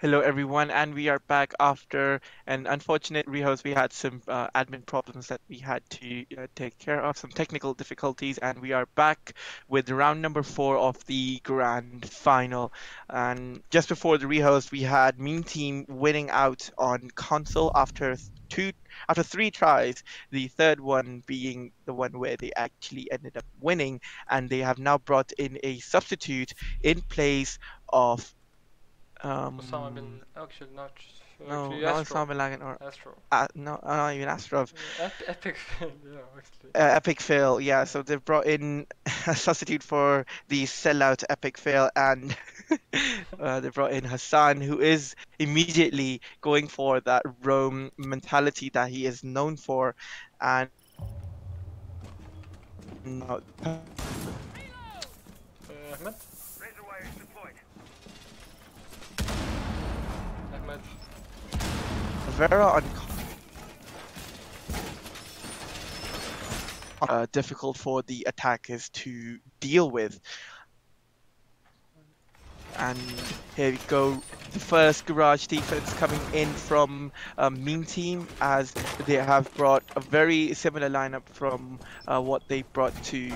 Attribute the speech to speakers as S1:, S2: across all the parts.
S1: Hello, everyone, and we are back after an unfortunate rehost. We had some admin problems that we had to take care of, some technical difficulties, and we are back with round number four of the grand final. And just before the rehost, we had Mean Team winning out on console after three tries, the third one being the one where they actually ended up winning, and they have now brought in a substitute in place of
S2: Osama
S1: um
S2: bin actually not
S1: no,
S2: actually
S1: not
S2: Astro.
S1: Osama Lagan or
S2: Astro.
S1: no, not even Astrov.
S2: Epic yeah, actually.
S1: Epic Fail, yeah.
S2: Yeah.
S1: So they've brought in a substitute for the sellout Epic Fail, and they brought in Hassan, who is immediately going for that Rome mentality that he is known for, and
S2: Ahmed. Ahmed.
S1: Vera on difficult for the attackers to deal with. And here we go. The first garage defense coming in from Mean Team, as they have brought a very similar lineup from what they brought to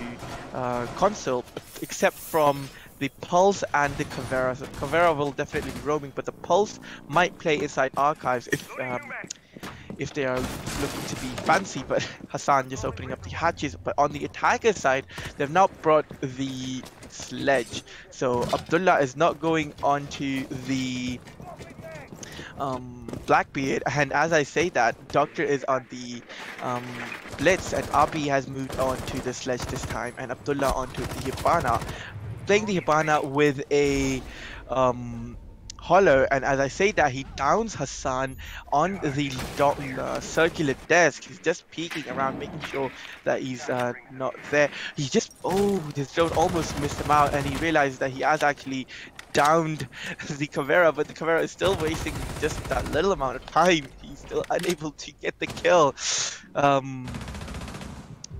S1: console, except from the Pulse and the Cavera. So Cavera will definitely be roaming, but the Pulse might play inside archives if they are looking to be fancy, but Hassan just opening up the hatches. But on the attacker side, they've now brought the sledge. So Abdullah is not going onto the Blackbeard, and as I say that, Doctor is on the Blitz, and Abi has moved on to the sledge this time, and Abdullah onto the Hibana, playing the Hibana with a um, hollow, and as I say that, he downs Hassan on the circular desk. He's just peeking around, making sure that he's not there. He just, oh, this drone almost missed him out, and he realized that he has actually downed the Caveira, but the Caveira is still wasting just that little amount of time. He's still unable to get the kill. Um,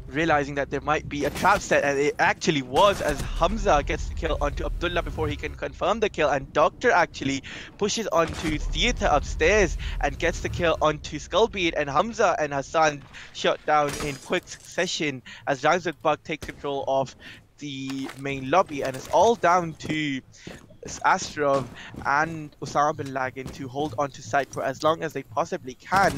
S1: Realizing that there might be a trap set, and it actually was, as Hamza gets the kill onto Abdullah before he can confirm the kill, and Doctor actually pushes onto Theater upstairs and gets the kill onto Skullbeard, and Hamza and Hassan shut down in quick succession as Ramzat Bug takes control of the main lobby, and it's all down to Astrov and Osama bin Laden to hold on to site for as long as they possibly can.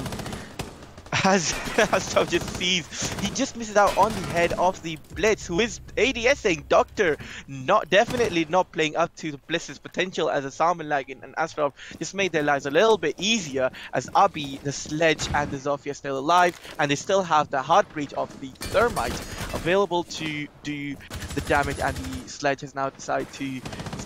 S1: As Astrov just sees, he just misses out on the head of the Blitz, who is ADSing Doctor, not definitely not playing up to the Blitz's potential, as Osama bin Laden and Astrov just made their lives a little bit easier, as Abi, the Sledge, and the Zofia are still alive, and they still have the hard breach of the Thermite available to do the damage, and the Sledge has now decided to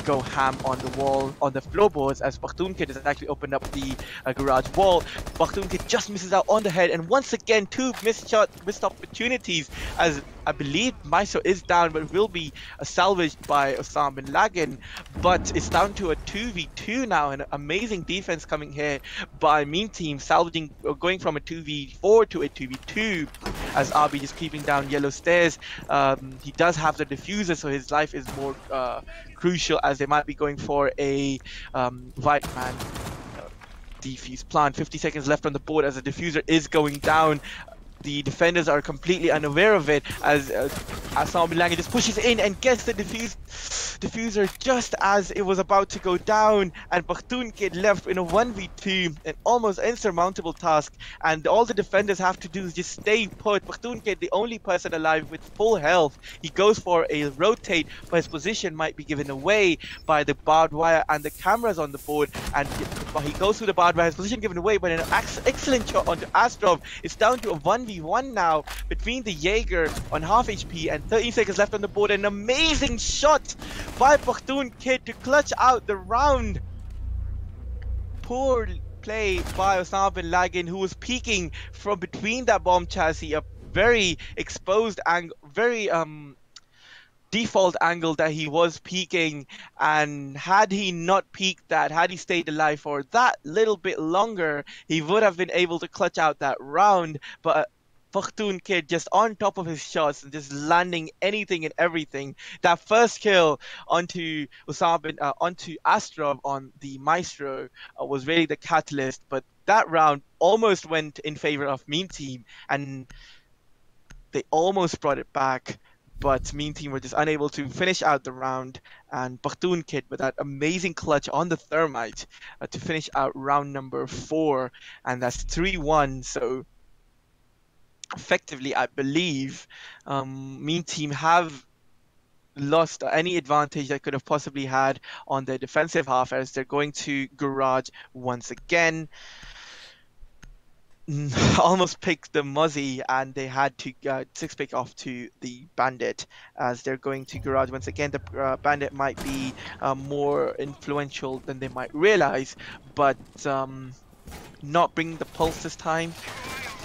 S1: go ham on the wall, on the floorboards, as Bakhtoon Kid has actually opened up the garage wall. Bakhtoon Kid just misses out on the head, and once again, two missed opportunities, as I believe Maiso is down, but will be salvaged by Osam bin Laden. But it's down to a 2v2 now, and amazing defense coming here by Mean Team, salvaging, going from a 2v4 to a 2v2, as RB just creeping down yellow stairs. He does have the diffuser, so his life is more crucial, as they might be going for a White Man defuse plant. 50 seconds left on the board as the diffuser is going down. The defenders are completely unaware of it, as Assam bin Laden just pushes in and gets the diffuser just as it was about to go down, and Bakhtoon Kid left in a 1v2, an almost insurmountable task, and all the defenders have to do is just stay put. Bakhtoon Kid, the only person alive with full health, he goes for a rotate, but his position might be given away by the barbed wire and the cameras on the board, and he goes through the barbed wire, his position given away, but an excellent shot onto Astrov. It's down to a 1v1 now between the Jaeger on half HP, and 13 seconds left on the board. An amazing shot by Bakhtoon Kid to clutch out the round. Poor play by Osama bin Laden, who was peeking from between that bomb chassis, a very exposed angle, very default angle that he was peeking, and had he not peeked that, had he stayed alive for that little bit longer, he would have been able to clutch out that round. But Pakhtun kid just on top of his shots and just landing anything and everything. That first kill onto onto Astrov on the Maestro was really the catalyst, but that round almost went in favor of Meme Team, and they almost brought it back, but Meme Team were just unable to finish out the round. And Pakhtun Kid with that amazing clutch on the Thermite to finish out round number 4, and that's 3-1. So effectively, I believe Meme Team have lost any advantage they could have possibly had on their defensive half, as they're going to garage once again. Almost picked the Muzzy, and they had to 6-pick off to the Bandit, as they're going to garage once again. The Bandit might be more influential than they might realize, but not bringing the Pulse this time.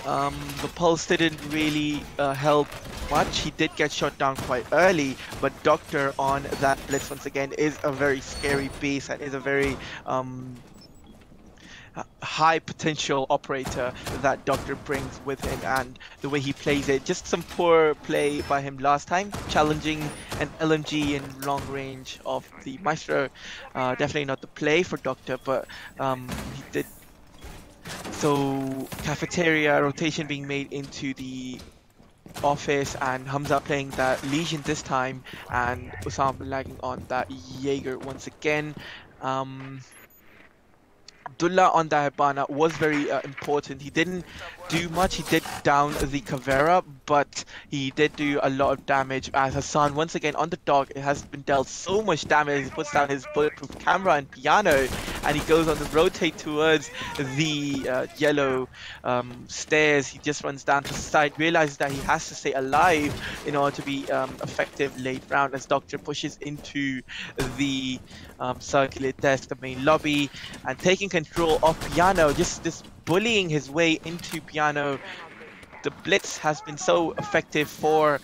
S1: The Pulse didn't really help much. He did get shot down quite early, but Doctor on that Blitz once again is a very scary beast, and is a very high potential operator that Doctor brings with him, and the way he plays it, just some poor play by him last time, challenging an LMG in long range of the Maestro. Definitely not the play for Doctor, but he did. So cafeteria rotation being made into the office, and Hamza playing that Legion this time, and Osama lagging on that Jaeger once again. Abdullah on the Hibana was very important. He didn't do much. He did down the Caveira, but he did do a lot of damage. As Hassan, once again on the dog, it has been dealt so much damage. He puts down his bulletproof camera and piano, and he goes on the rotate towards the yellow stairs. He just runs down to the side, realizes that he has to stay alive in order to be effective late round, as Doctor pushes into the circular desk, the main lobby, and taking control of Piano, just bullying his way into Piano. The blitz has been so effective for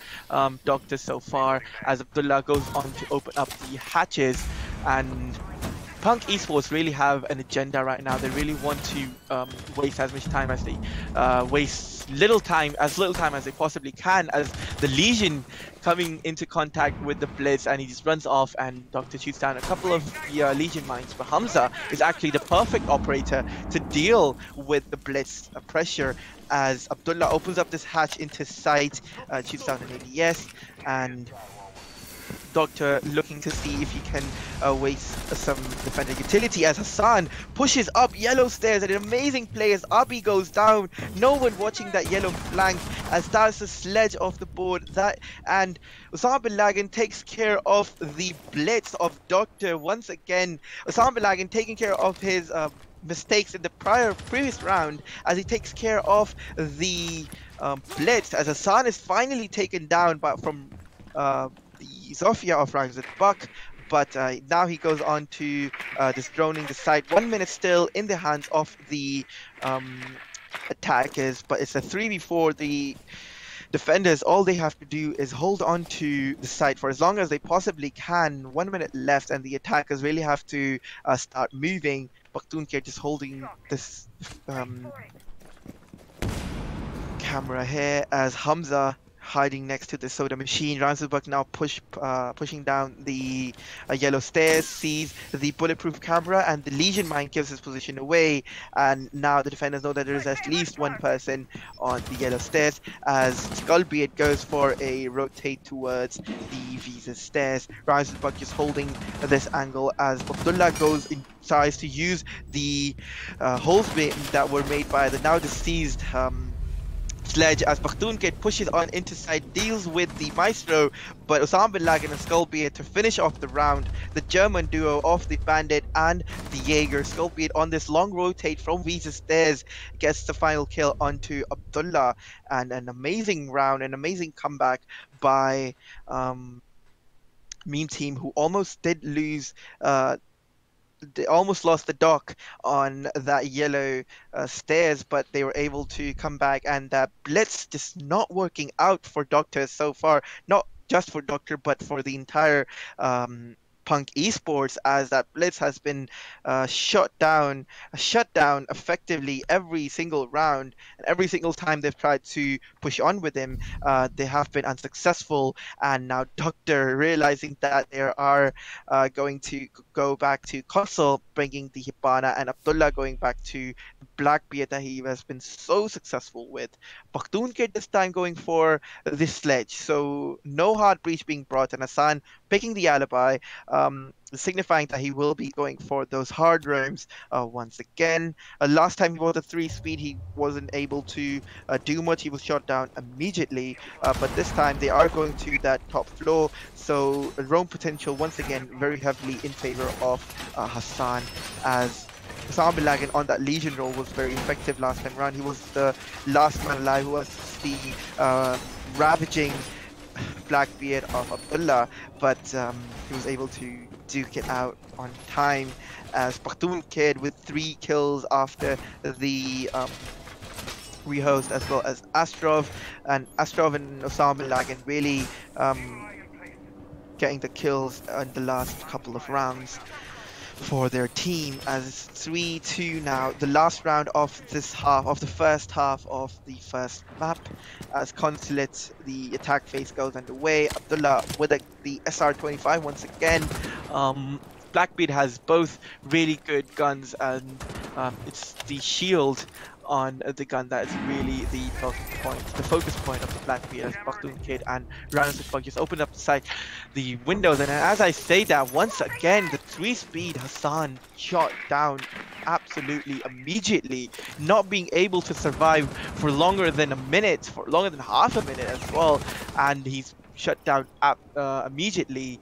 S1: Doctor so far, as Abdullah goes on to open up the hatches. And Punk Esports really have an agenda right now. They really want to waste as much time as they waste little time as they possibly can, as the Legion coming into contact with the Blitz, and he just runs off, and Doctor shoots down a couple of the Legion mines. But Hamza is actually the perfect operator to deal with the Blitz pressure, as Abdullah opens up this hatch into sight, shoots down an ADS, and Doctor looking to see if he can waste some defender utility, as Hassan pushes up yellow stairs. An amazing play as Abi goes down. No one watching that yellow flank, as that's the sledge off the board. And Osama bin Laden takes care of the blitz of Doctor once again. Osama bin Laden taking care of his mistakes in the previous round, as he takes care of the blitz, as Hassan is finally taken down from the Zofia of Ragzit Buck, but now he goes on to just droning the site. 1 minute still in the hands of the attackers, but it's a 3v4. The defenders, all they have to do is hold on to the site for as long as they possibly can. 1 minute left, and the attackers really have to start moving. Bakhtunke just holding this camera here, as Hamza hiding next to the soda machine. Ramsbach now pushing down the yellow stairs, sees the bulletproof camera, and the Legion mine gives his position away. And now the defenders know that there is at least one person on the yellow stairs, as Skullbeard goes for a rotate towards the Visa stairs. Ramsbach just holding this angle, as Abdullah tries to use the holes that were made by the now deceased sledge, as Bakhtunkit pushes on into side, deals with the Maestro, but Osama bin Laden and Skullbeard to finish off the round. The German duo of the Bandit and the Jaeger. Skullbeard on this long rotate from Visa stairs gets the final kill onto Abdullah, and an amazing round, an amazing comeback by Meme Team, who almost did lose they almost lost the dock on that yellow stairs, but they were able to come back, and that blitz just not working out for Doctor so far. Not just for Doctor, but for the entire Punk Esports, as that Blitz has been shut down effectively every single round, and every single time they've tried to push on with him, they have been unsuccessful. And now Doctor, realizing that they are going to go back to console, bringing the Hibana, and Abdullah going back to Blackbeard that he has been so successful with. Pakhtun Kid this time going for this sledge. So no hard breach being brought, and Hassan picking the alibi, signifying that he will be going for those hard roams once again. Last time he was a 3-speed, he wasn't able to do much. He was shot down immediately. But this time they are going to that top floor. So roam potential once again very heavily in favor of Hassan, as Osama bin Laden on that Legion role was very effective last time around. He was the last man alive who was the ravaging Blackbeard of Abdullah, but he was able to duke it out on time, as Pakhtun Kid with 3 kills after the rehost, as well as Astrov and Osama bin Laden really getting the kills in the last couple of rounds for their team, as it's 3-2 now. The last round of this half, of the first half of the first map, as Consulate, the attack phase goes underway. Abdullah with the SR-25 once again. Blackbeard has both really good guns, and it's the shield on the gun that is really the focus point of the Blackbeard, as Pakhtun Kid and Ranasuk just opened up the windows. And as I say that, once again, the 3-speed Hassan shot down absolutely immediately, not being able to survive for longer than a minute, for longer than half a minute as well, and he's shut down immediately.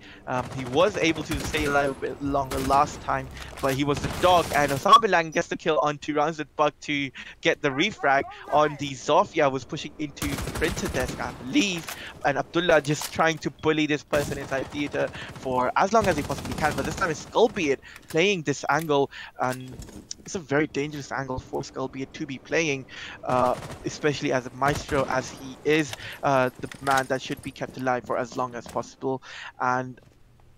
S1: He was able to stay alive a bit longer last time, but he was the dog, and Osama bin Laden gets the kill on 2 rounds with Bug to get the refrag on the Zofia, was pushing into the printer desk, I believe, and Abdullah just trying to bully this person inside theater for as long as he possibly can. But this time it's Skullbeard playing this angle, and it's a very dangerous angle for Skullbeard to be playing, especially as a maestro, as he is the man that should be kept alive for as long as possible. And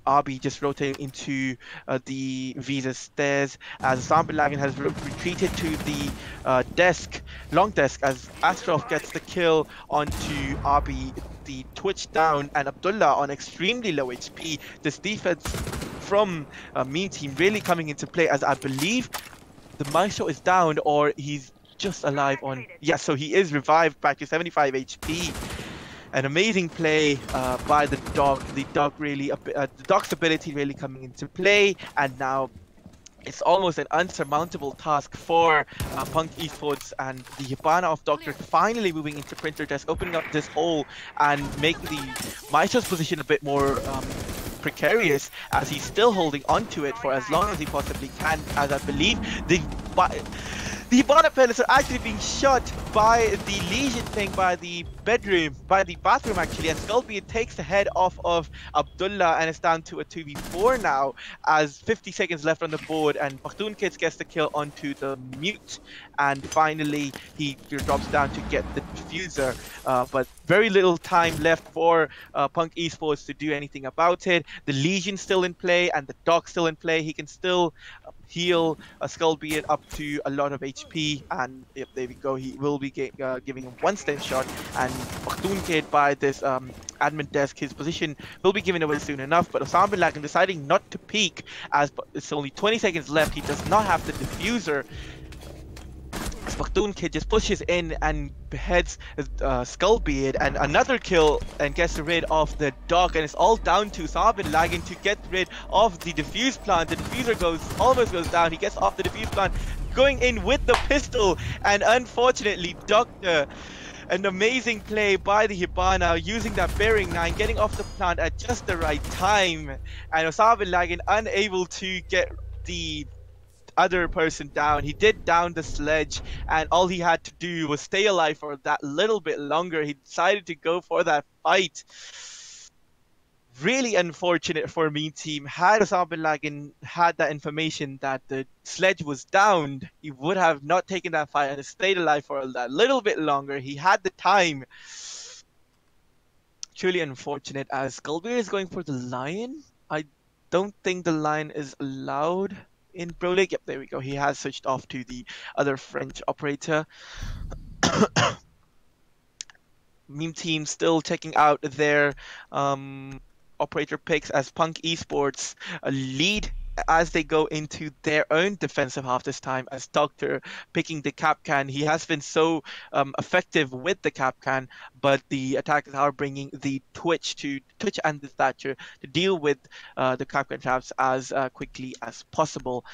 S1: Arby just rotating into the Visa stairs, as Osama bin Laden has retreated to the long desk, as Astrov gets the kill onto Arby, the Twitch down, and Abdullah on extremely low HP. This defense from Mean Team really coming into play, as I believe the Maestro is down, or he's just alive on... Yeah, so he is revived back to 75 HP. An amazing play by the dog. The dog really, the dog's ability really coming into play, and now it's almost an unsurmountable task for Punk Esports and the Hibana of Doctor finally moving into printer desk, opening up this hole and making the Maestro's position a bit more precarious, as he's still holding on to it for as long as he possibly can, as I believe the Hibana pellets are actually being shot by the Legion thing, by the bathroom actually, and Skullbeard takes the head off of Abdullah, and it's down to a 2v4 now, as 50 seconds left on the board, and Pakhtun Kids gets the kill onto the mute, and finally he drops down to get the diffuser, but very little time left for Punk Esports to do anything about it. The Legion still in play, and the dog still in play. He can still heal Skullbeard up to a lot of HP, and yep, there we go. He will be giving him 1 stun shot, and Pakhtun Kid by this admin desk, his position will be given away soon enough. But Osama bin Laden deciding not to peek, as it's only 20 seconds left. He does not have the diffuser. Pakhtun Kid just pushes in and beheads Skullbeard, and another kill, and gets rid of the dog, and it's all down to Osama bin Laden to get rid of the diffuse plant. The diffuser almost goes down. He gets off the diffuse plant, going in with the pistol, and unfortunately Doctor, an amazing play by the Hibana, using that bearing 9, getting off the plant at just the right time, and Osama bin Laden unable to get the other person down. He did down the sledge, and all he had to do was stay alive for that little bit longer. He decided to go for that fight. Really unfortunate for Mean Team. Had Osama bin Laden had that information that the sledge was downed, he would have not taken that fight and stayed alive for that little bit longer. He had the time. Truly unfortunate, as Skullbeard is going for the lion. I don't think the line is allowed in Pro League. Yep, there we go. He has switched off to the other French operator. Meme team still checking out their operator picks as Punk Esports lead as they go into their own defensive half this time as Doctor picking the Capcan. He has been so effective with the Capcan, but the attackers are bringing the Twitch and the Thatcher to deal with the Capcan traps as quickly as possible.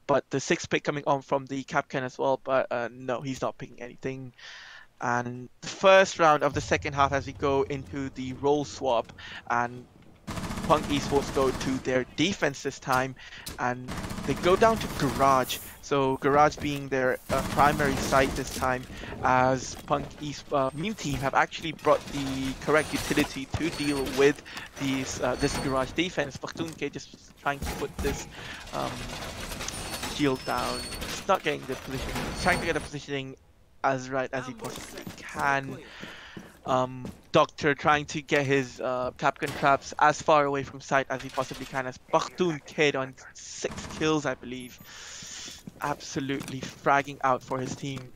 S1: But the sixth pick coming on from the Capcan as well, but no, he's not picking anything. And the first round of the second half as we go into the role swap, and Punk Esports go to their defense this time, and they go down to Garage. So Garage being their primary site this time, as Meme Team have actually brought the correct utility to deal with this Garage defense. Baktunke just trying to put this shield down. It's not getting the position. He's trying to get the positioning as right as he possibly can. Doctor trying to get his Capcan traps as far away from sight as he possibly can, as Bakhtoon Kid on 6 kills, I believe. Absolutely fragging out for his team.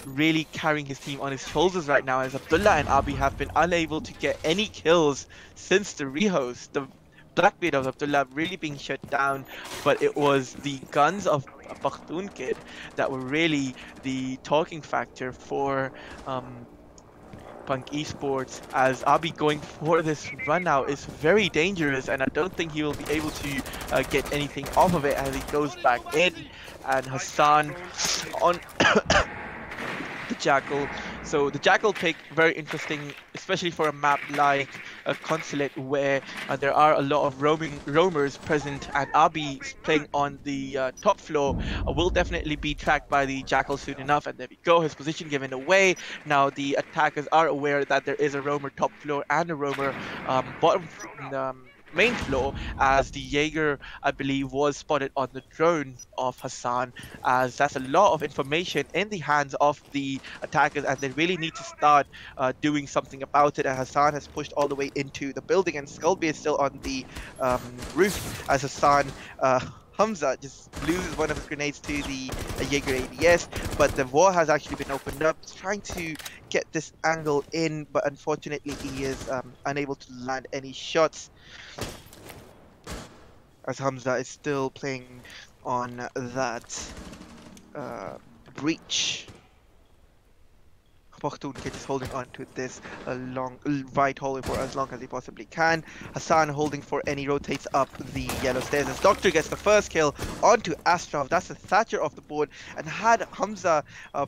S1: Really carrying his team on his shoulders right now, as Abdullah and Abi have been unable to get any kills since the rehost. The Blackbeard of Abdullah really being shut down, but it was the guns of Bakhtoon Kid that were really the talking factor for Punk Esports, as Abi going for this run out is very dangerous, and I don't think he will be able to get anything off of it as he goes back in, and Hassan on the Jackal. So the Jackal pick, very interesting, especially for a map like a Consulate where there are a lot of roamers present, and Abi playing on the top floor will definitely be tracked by the Jackal soon enough. And there we go, his position given away. Now the attackers are aware that there is a roamer top floor and a roamer main floor, as the Jaeger, I believe, was spotted on the drone of Hassan, as that's a lot of information in the hands of the attackers, and they really need to start doing something about it. And Hassan has pushed all the way into the building, and Skullby is still on the roof as Hassan Hamza just loses one of his grenades to the Jaeger ADS, but the wall has actually been opened up. He's trying to get this angle in, but unfortunately he is unable to land any shots, as Hamza is still playing on that breach. Bakhtoon Kid is holding on to this long right hallway for as long as he possibly can. Hassan holding for any rotates up the yellow stairs as Doctor gets the first kill onto Astrov. That's the Thatcher off the board, and had Hamza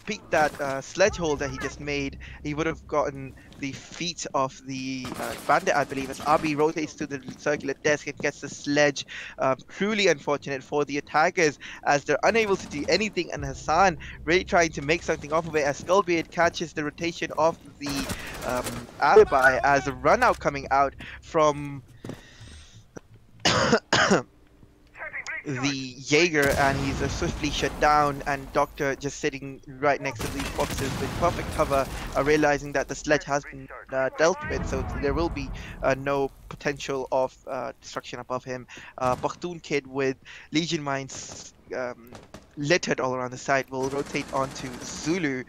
S1: peeked that sledge hole that he just made, he would have gotten the feet of the bandit, I believe, as Abi rotates to the circular desk and gets the sledge. Truly unfortunate for the attackers as they're unable to do anything, and Hassan really trying to make something off of it as Skullbeard catches the rotation of the alibi as a run out coming out from the Jaeger, and he's swiftly shut down, and Doctor just sitting right next to these boxes with perfect cover, realizing that the sledge has been dealt with, so there will be no potential of destruction above him. Bakhtoon Kid with Legion Mines littered all around the site will rotate onto Zulu.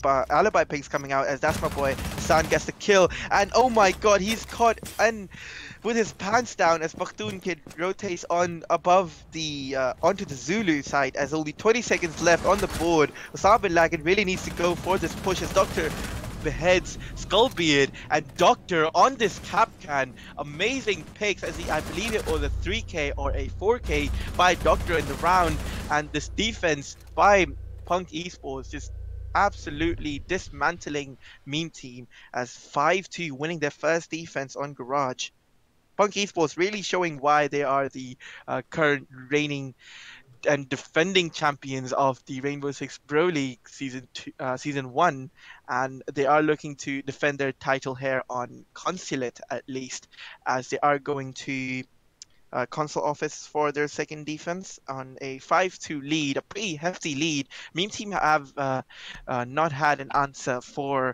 S1: Alibi Pig's coming out, as that's my boy San gets the kill, and oh my god, he's caught and with his pants down as Bakhtoon Kid rotates on above the onto the Zulu side, as only 20 seconds left on the board. Osama bin Laden really needs to go for this push as Doctor beheads Skullbeard, and Doctor on this Capcan. Amazing picks, as I believe it was a 3k or a 4k by Doctor in the round, and this defense by Punk Esports just absolutely dismantling Meme Team as 5-2 winning their first defense on Garage. Punk Esports really showing why they are the current reigning and defending champions of the Rainbow Six Pro League season 1, and they are looking to defend their title here on Consulate at least, as they are going to console office for their second defense on a 5-2 lead, a pretty hefty lead. Meme Team have not had an answer for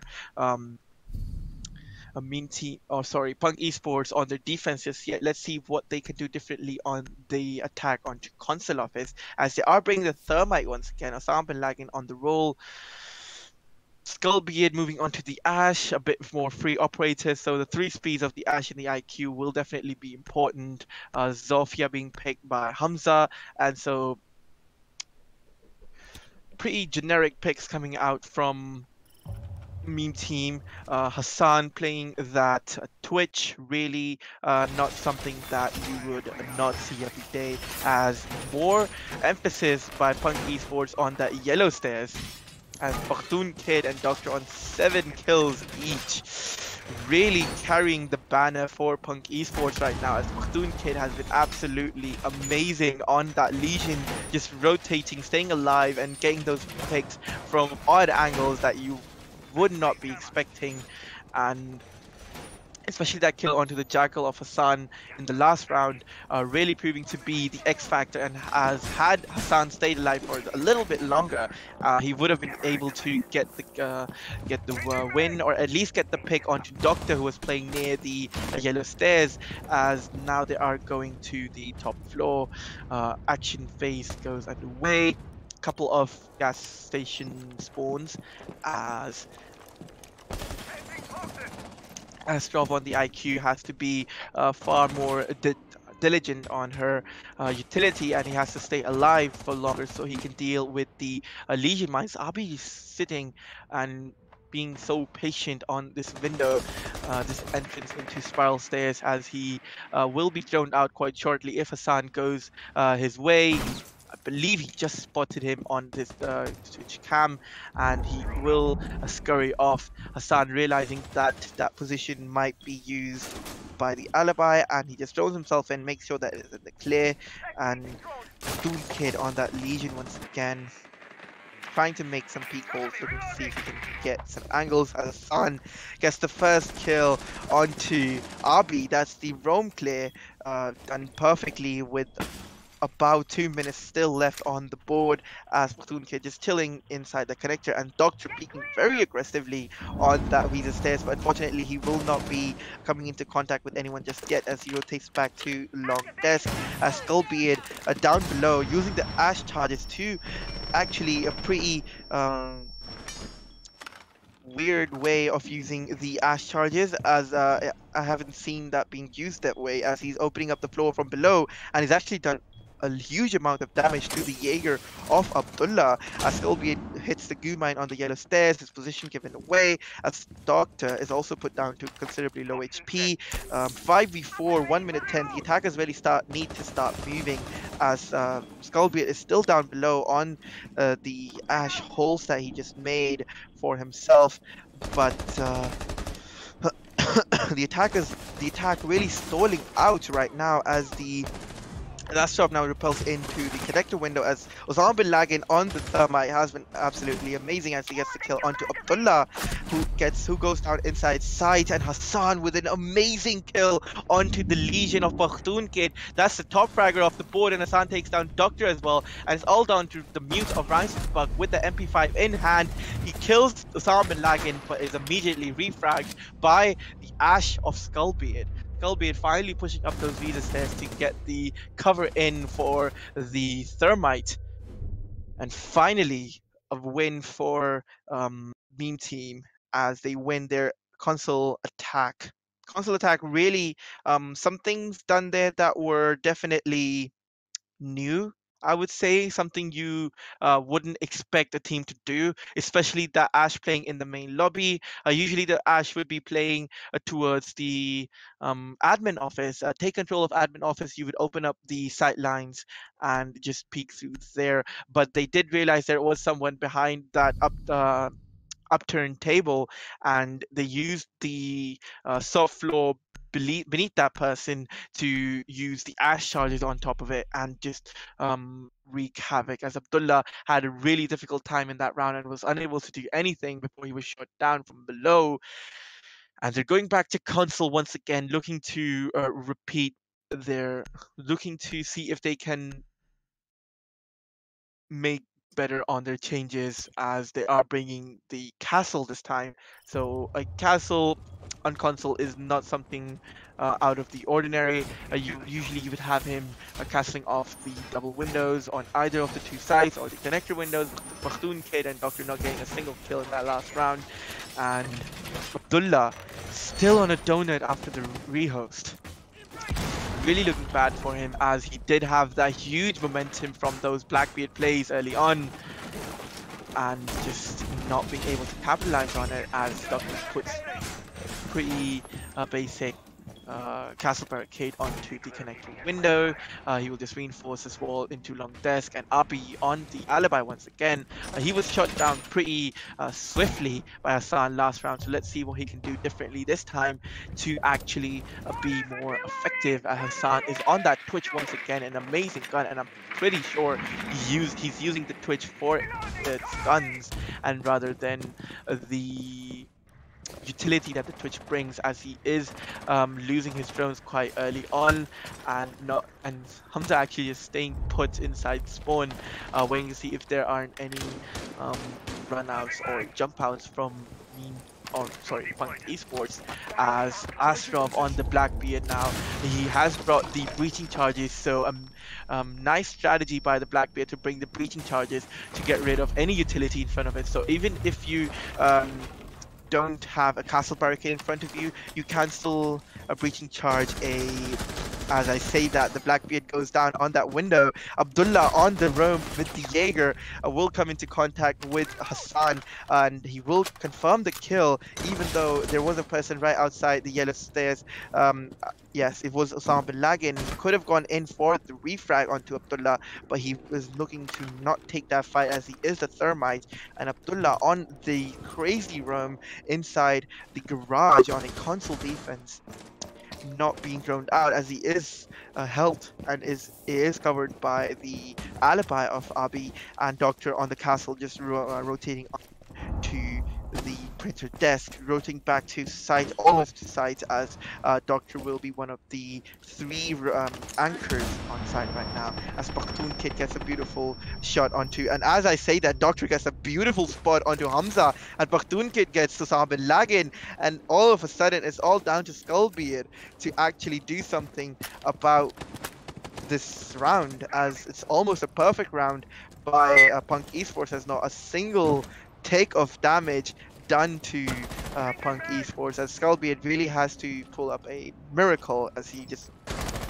S1: a Mean Team, or sorry, Punk Esports on their defense just yet. Let's see what they can do differently on the attack onto console office, as they are bringing the Thermite once again. Osama bin Laden on the roll. Skullbeard moving on to the Ash, a bit more free operators, so the three speeds of the Ash and the IQ will definitely be important. Zofia being picked by Hamza, and so pretty generic picks coming out from Meme Team. Hassan playing that Twitch, really not something that you would not see every day, as more emphasis by Punk Esports on that yellow stairs, as Bakhtoon Kid and Doctor on 7 kills each. Really carrying the banner for Punk Esports right now, as Bakhtoon Kid has been absolutely amazing on that Legion, just rotating, staying alive, and getting those picks from odd angles that you would not be expecting. And especially that kill onto the Jackal of Hassan in the last round, really proving to be the X factor. And has had Hassan stayed alive for a little bit longer, he would have been able to get the win, or at least get the pick onto Doctor, who was playing near the yellow stairs. As now they are going to the top floor, action phase goes underway. Couple of gas station spawns, as Astrov on the IQ has to be far more diligent on her utility, and he has to stay alive for longer so he can deal with the Legion mines. Abi is sitting and being so patient on this window, this entrance into Spiral Stairs, as he will be thrown out quite shortly if Hassan goes his way. I believe he just spotted him on this Twitch cam, and he will scurry off. Hassan realizing that that position might be used by the alibi, and he just throws himself in, makes sure that it's in the clear. And Toon Kid on that Legion once again, trying to make some peek holes, looking to see if he can get some angles. As Hassan gets the first kill onto Abi. That's the roam clear, done perfectly with about 2 minutes still left on the board, as Platoon Kid just chilling inside the connector, and Doctor peeking very aggressively on that Visa stairs, but unfortunately he will not be coming into contact with anyone just yet, as he rotates back to long desk. As Skullbeard down below using the Ash charges to actually a pretty weird way of using the Ash charges, as I haven't seen that being used that way, as he's opening up the floor from below, and he's actually done a huge amount of damage to the Jaeger of Abdullah, as Skullbeard hits the goo mine on the yellow stairs, his position given away, as Doctor is also put down to considerably low HP. 5v4, 1 minute 10, the attackers really need to start moving, as Skullbeard is still down below on the Ash holes that he just made for himself, but the attack really stalling out right now, as the Lastrov now repels into the connector window, as Osama bin Laden on the thermite has been absolutely amazing, as he gets the kill onto Abdullah, who goes down inside sight, and Hassan with an amazing kill onto the Legion of Bakhtoon Kid. That's the top fragger off the board, and Hassan takes down Doctor as well, and it's all down to the mute of Reinsbach with the MP5 in hand. He kills Osama bin Laden, but is immediately refragged by the Ash of Skullbeard. Skullbeard finally pushing up those Visa stairs to get the cover in for the Thermite. And finally, a win for Meme Team, as they win their console attack. Console attack, really, some things done there that were definitely new. I would say something you wouldn't expect a team to do, especially that Ash playing in the main lobby. Usually, the Ash would be playing towards the admin office. Take control of admin office. You would open up the sight lines and just peek through there. But they did realize there was someone behind that upturned table, and they used the soft floor beneath that person to use the Ash charges on top of it, and just wreak havoc, as Abdullah had a really difficult time in that round and was unable to do anything before he was shot down from below. And they're going back to console once again, looking to repeat their, looking to see if they can make better on their changes, as they are bringing the castle this time. So a castle on console is not something out of the ordinary. Usually you would have him castling off the double windows on either of the two sides or the connector windows. Bakhtoon Kid and Doctor not getting a single kill in that last round, and Abdullah still on a donut after the rehost. Really looking bad for him, as he did have that huge momentum from those Blackbeard plays early on, and just not being able to capitalize on it, as Doctor puts pretty basic castle barricade onto the connecting window. He will just reinforce this wall into long desk, and Abi on the alibi once again. He was shot down pretty swiftly by Hassan last round, so let's see what he can do differently this time to actually be more effective. Hassan is on that Twitch once again, an amazing gun, and I'm pretty sure he's using the Twitch for its guns, and rather than the utility that the Twitch brings, as he is losing his drones quite early on, and Hamza actually is staying put inside spawn, waiting to see if there aren't any run outs or jump outs from Punk Esports, as Astrov on the Blackbeard now. He has brought the breaching charges, so nice strategy by the Blackbeard to bring the breaching charges to get rid of any utility in front of it. So even if you don't have a castle barricade in front of you, you can still breaching charge as I say that, the Blackbeard goes down on that window. Abdullah on the roam with the Jaeger will come into contact with Hassan, and he will confirm the kill, even though there was a person right outside the yellow stairs. Yes, it was Osama bin Laden. He could have gone in for the refrag onto Abdullah, but he was looking to not take that fight, as he is the thermite, and Abdullah on the crazy roam inside the garage on a console defense, not being droned out, as he is held and is covered by the alibi of Abi, and Doctor on the castle just rotating on to the printer desk, rotating back to site, almost to site, as Doctor will be one of the three anchors on site right now, as Bakhtoon Kid gets a beautiful shot onto, and as I say that, Doctor gets a beautiful spot onto Hamza, and Bakhtoon Kid gets to Osama bin Laden, and all of a sudden it's all down to Skullbeard to actually do something about this round, as it's almost a perfect round by Punk Esports. There's not a single take of damage done to Punk Esports, as Skullbeard really has to pull up a miracle, as he just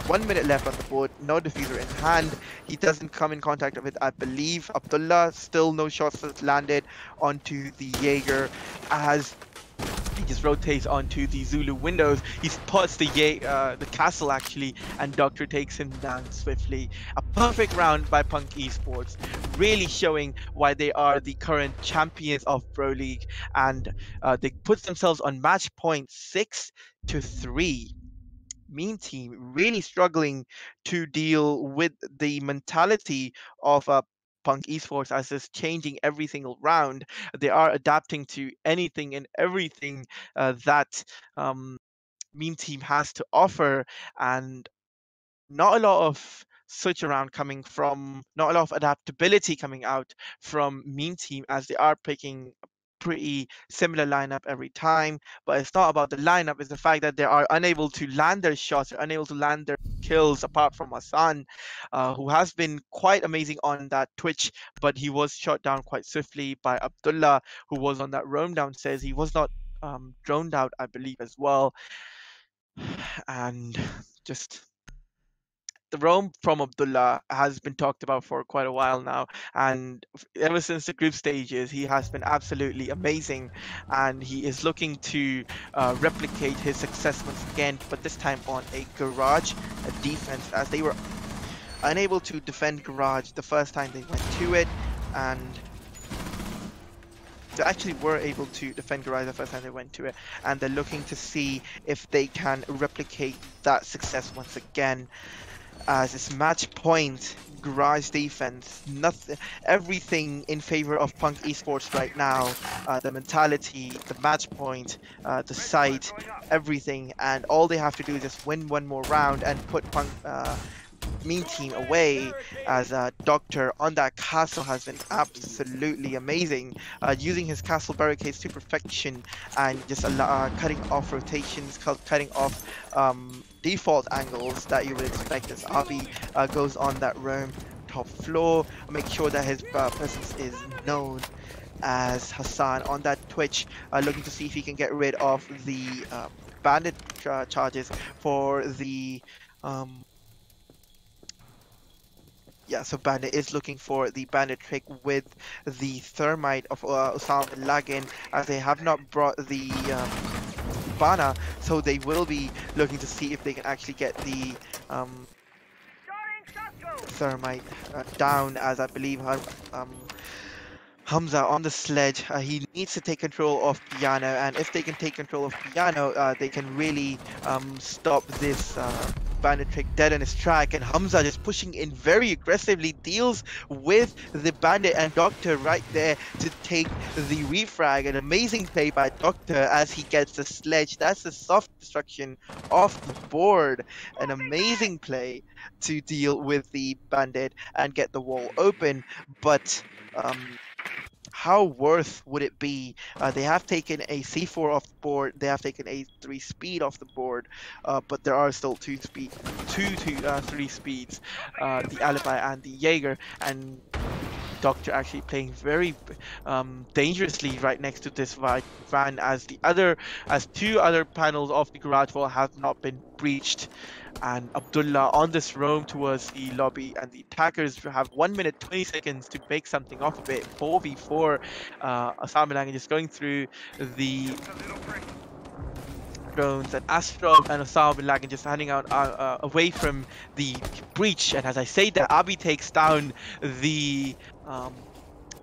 S1: 1 minute left on the board, no diffuser in hand. He doesn't come in contact with, I believe, Abdullah. Still no shots that's landed onto the Jaeger, as he just rotates onto the Zulu windows. He spots the castle actually, and Doctor takes him down swiftly. A perfect round by Punk Esports, really showing why they are the current champions of Pro League, and they put themselves on match point 6-3. Mean Team really struggling to deal with the mentality of Punk Esports, as it's changing every single round. They are adapting to anything and everything that Meme Team has to offer, and not a lot of switch around coming from, not a lot of adaptability coming out from Meme Team, as they are picking a pretty similar lineup every time. But it's not about the lineup, it's the fact that they are unable to land their shots, they're unable to land their kills, apart from Hassan, who has been quite amazing on that Twitch, but he was shot down quite swiftly by Abdullah, who was on that roam downstairs. He was not droned out, I believe, as well. And just the roam from Abdullah has been talked about for quite a while now, and ever since the group stages, he has been absolutely amazing, and he is looking to replicate his success once again, but this time on a garage defense, as they were unable to defend garage the first time they went to it, and they actually were able to defend garage the first time they went to it, and they're looking to see if they can replicate that success once again, as it's match point garage defense, nothing, everything in favor of Punk Esports right now. The mentality, the match point, the site, everything, and all they have to do is just win one more round and put Punk Mean Team away, as Doctor on that castle has been absolutely amazing, using his castle barricades to perfection and just cutting off rotations, cutting off default angles that you would expect as Abi goes on that roam top floor, make sure that his presence is known as Hassan on that Twitch, looking to see if he can get rid of the bandit charges for the um, yeah, so Bandit is looking for the Bandit trick with the Thermite of Osama bin Laden, as they have not brought the Hibana, so they will be looking to see if they can actually get the Thermite down, as I believe Hamza on the sledge. He needs to take control of Piano, and if they can take control of Piano, they can really stop this bandit trick dead in his track. And Hamza just pushing in very aggressively, deals with the bandit and Doctor right there to take the refrag. An amazing play by Doctor as he gets the sledge. That's the soft destruction off the board. An amazing play to deal with the bandit and get the wall open, but how worth would it be? They have taken a C4 off the board. They have taken a 3 speed off the board, but there are still three speeds, the Alibi and the Jaeger, and Doctor actually playing very dangerously right next to this van, as two other panels of the garage wall have not been breached. And Abdullah on this roam towards the lobby, and the attackers have 1 minute 20 seconds to make something off of it. 4v4. Assam Lang just going through the drones, and Astrov and Osama bin Laden just handing out away from the breach. And as I say that, Abi takes down the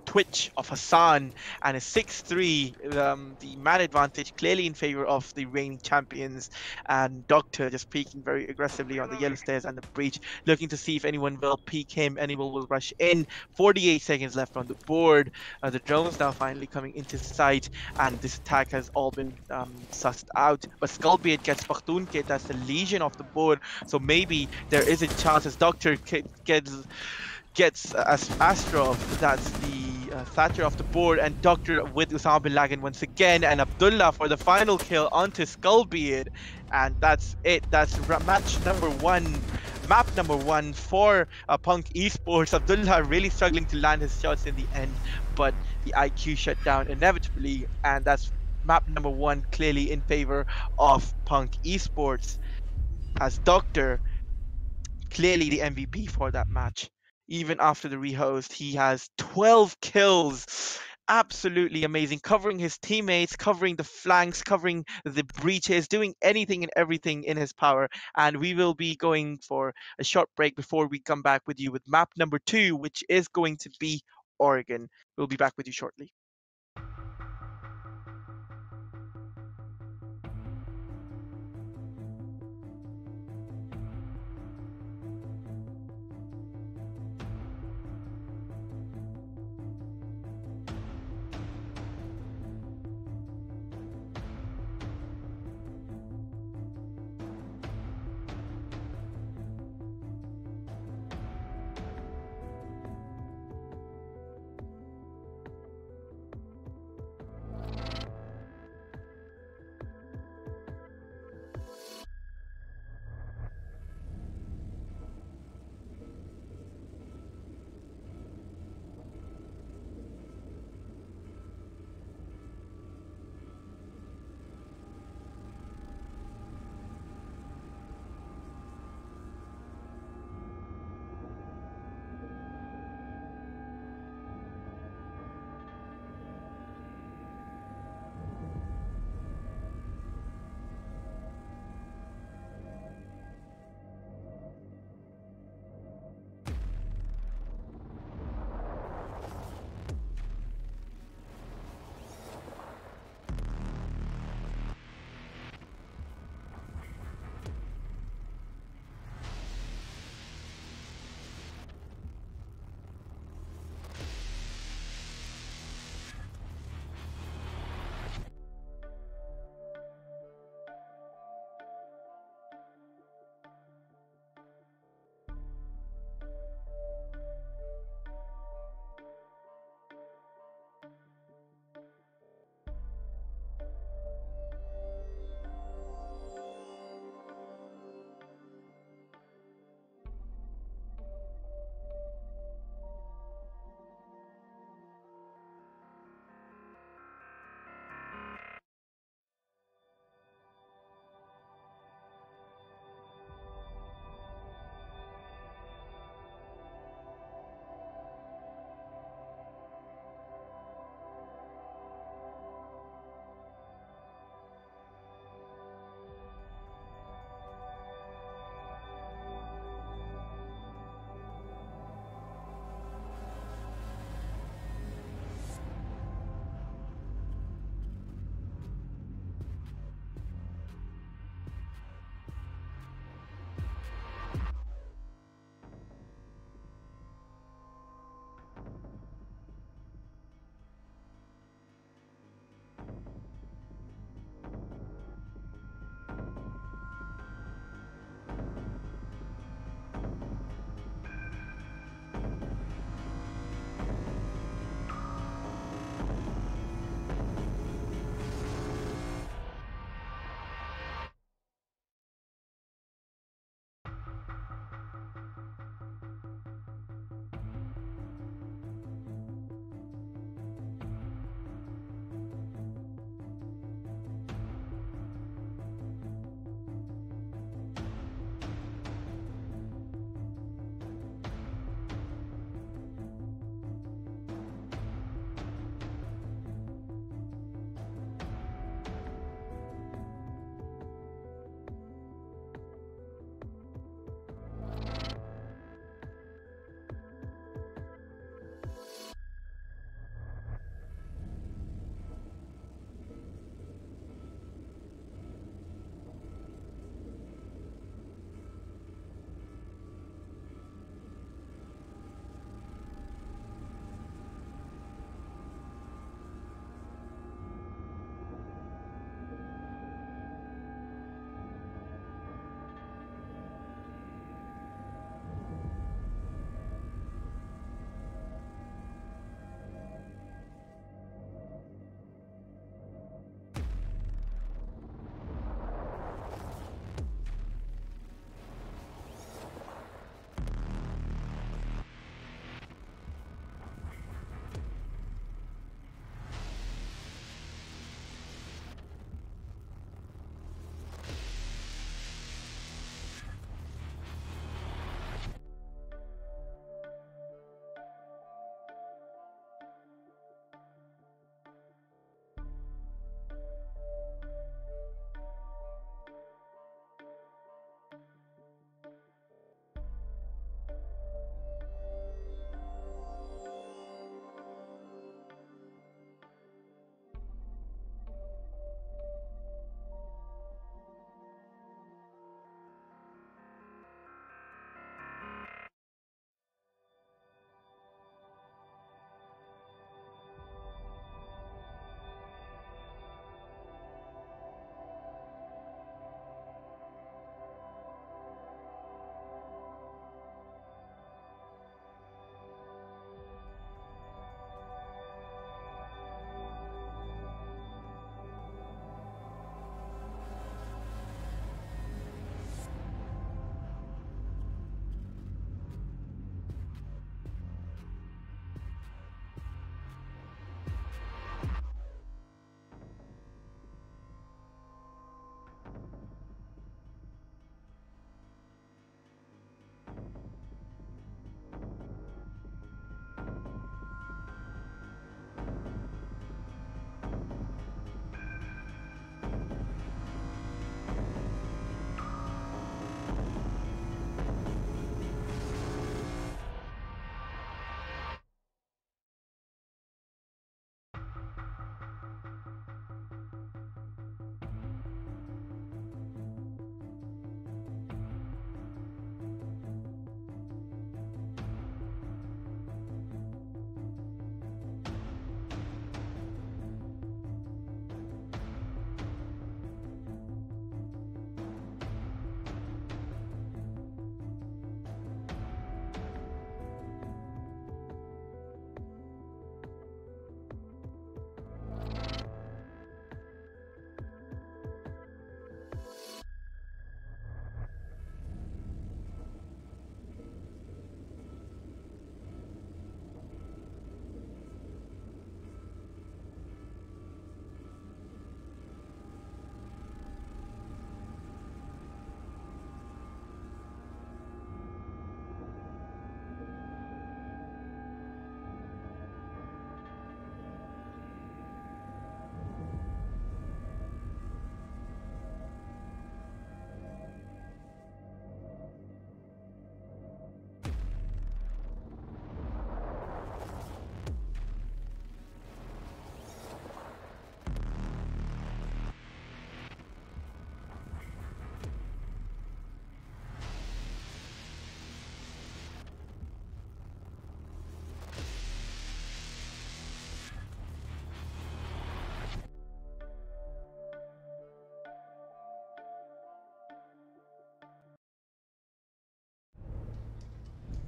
S1: Twitch of Hassan, and a 6-3, the man advantage clearly in favor of the reigning champions. And Doctor just peeking very aggressively on the yellow stairs and the breach, looking to see if anyone will peek him, anyone will rush in. 48 seconds left on the board. The drones now finally coming into sight, and this attack has all been sussed out. But Skullbeard gets Bakhtunkit, that's the Legion off the board, so maybe there is a chance as Doctor gets Astrov, that's the Thatcher off the board, and Doctor with Osama bin Laden once again, and Abdullah for the final kill onto Skullbeard. And that's it. That's map number one for Punk Esports. Abdullah really struggling to land his shots in the end, but the IQ shut down inevitably, and that's map number one clearly in favor of Punk Esports, as Doctor clearly the MVP for that match. Even after the rehost, he has 12 kills. Absolutely amazing. Covering his teammates, covering the flanks, covering the breaches, doing anything and everything in his power. And we will be going for a short break before we come back with you with map number 2, which is going to be Oregon. We'll be back with you shortly.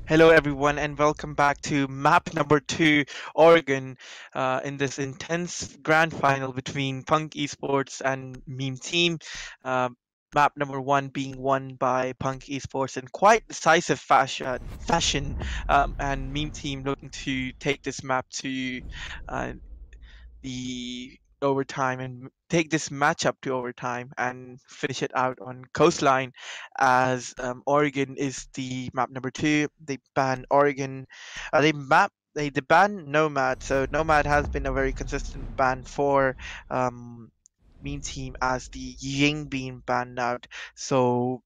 S1: Hello, everyone, and welcome back to map number two, Oregon, in this intense grand final between Punk Esports and Meme Team. Uh, Map number one being won by Punk Esports in quite decisive fashion, and Meme Team looking to take this map to uh, the overtime and take this matchup to overtime and finish it out on coastline as Oregon is the map number two. They ban Oregon. They ban Nomad. So Nomad has been a very consistent ban for um, Mean Team as the Ying being banned out. So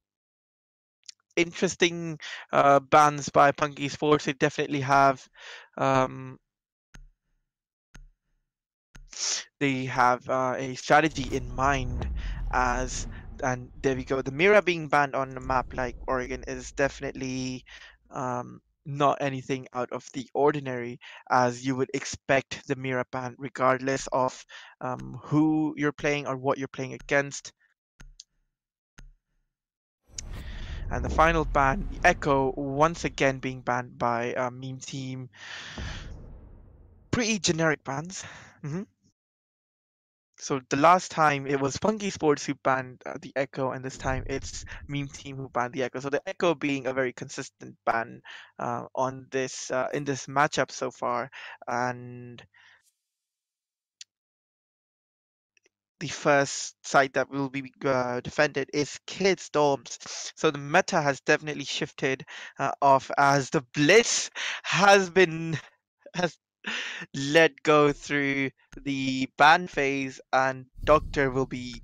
S1: interesting bans by Punky Sports. They definitely have um, a strategy in mind as and there we go. The Mira being banned on a map like Oregon is definitely not anything out of the ordinary, as you would expect the Mira ban regardless of who you're playing or what you're playing against. And the final ban, the Echo, once again being banned by Meme Team. Pretty generic bans. So the last time it was Punky Sports who banned the Echo, and this time it's Meme Team who banned the Echo. So the Echo being a very consistent ban on this in this matchup so far, and the first site that will be defended is Kids Dorms. So the meta has definitely shifted off as the Blitz has been has let go through the ban phase, and Doctor will be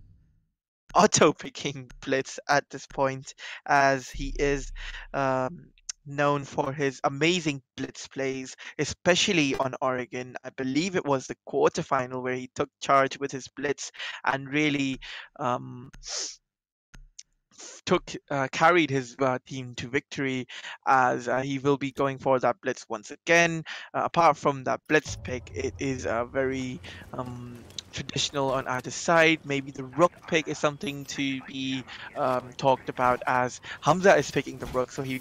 S1: auto picking Blitz at this point, as he is um, known for his amazing Blitz plays, especially on Oregon. I believe it was the quarterfinal where he took charge with his Blitz and really um, carried his team to victory, as he will be going for that blitz once again. Apart from that blitz pick, it is very traditional on either side. Maybe the rook pick is something to be talked about, as Hamza is picking the rook, so he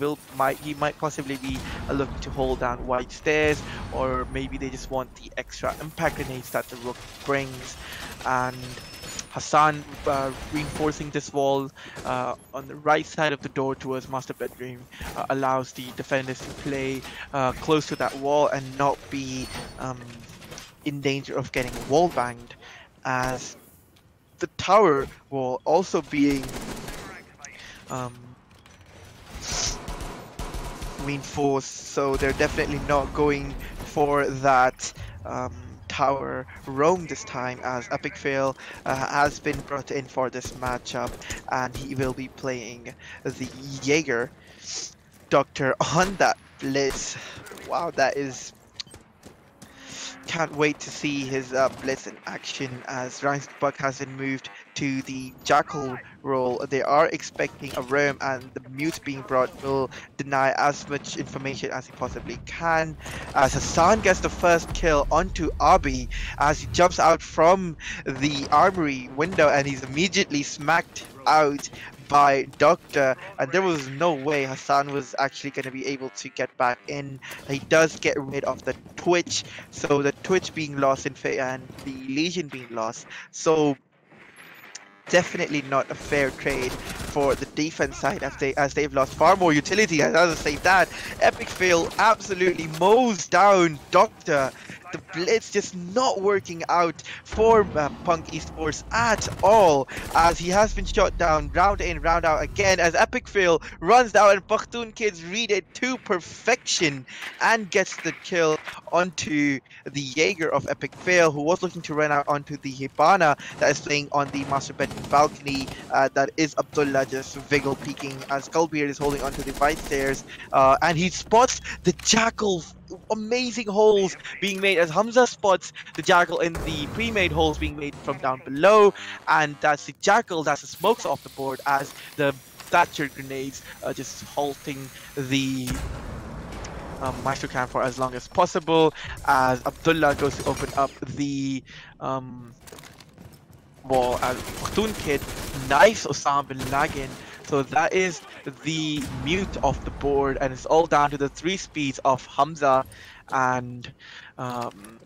S1: might possibly be looking to hold down white stairs, or maybe they just want the extra impact grenades that the rook brings. And Hassan reinforcing this wall on the right side of the door towards master bedroom allows the defenders to play close to that wall and not be in danger of getting wall banged, as the tower wall also being um, reinforced, so they're definitely not going for that tower roam this time, as Epic Fail has been brought in for this matchup, and he will be playing the Jaeger Doctor on that Blitz. Wow, that is... Can't wait to see his Blitz in action, as Buck has been moved to the Jackal role. They are expecting a roam, and the mute being brought will deny as much information as he possibly can. As Hassan gets the first kill onto Abi as he jumps out from the armory window, and he's immediately smacked out by Doctor, and there was no way Hassan was actually going to be able to get back in. He does get rid of the Twitch, so the Twitch being lost and the Legion being lost. So definitely not a fair trade for the defense side, as they've lost far more utility. As I say that, Epic Fail absolutely mows down Doctor. The blitz just not working out for Punk Esports at all, as he has been shot down round in, round out again, as Epic Fail runs down and Pakhtun Kids read it to perfection and gets the kill onto the Jaeger of Epic Fail, who was looking to run out onto the Hibana that is playing on the master bedroom balcony. That is Abdullah just Vigil peeking, as Skullbeard is holding onto the right stairs, and he spots the Jackal. Amazing holes being made as Hamza spots the Jackal in the pre-made holes being made from down below, and that's the Jackal, that's the smokes off the board, as the Thatcher grenades just halting the Maestro Camp for as long as possible, as Abdullah goes to open up the wall, as Pakhtun Kid knifes Osama bin Laden So that is the mute of the board, and it's all down to the 3 speeds of Hamza and um,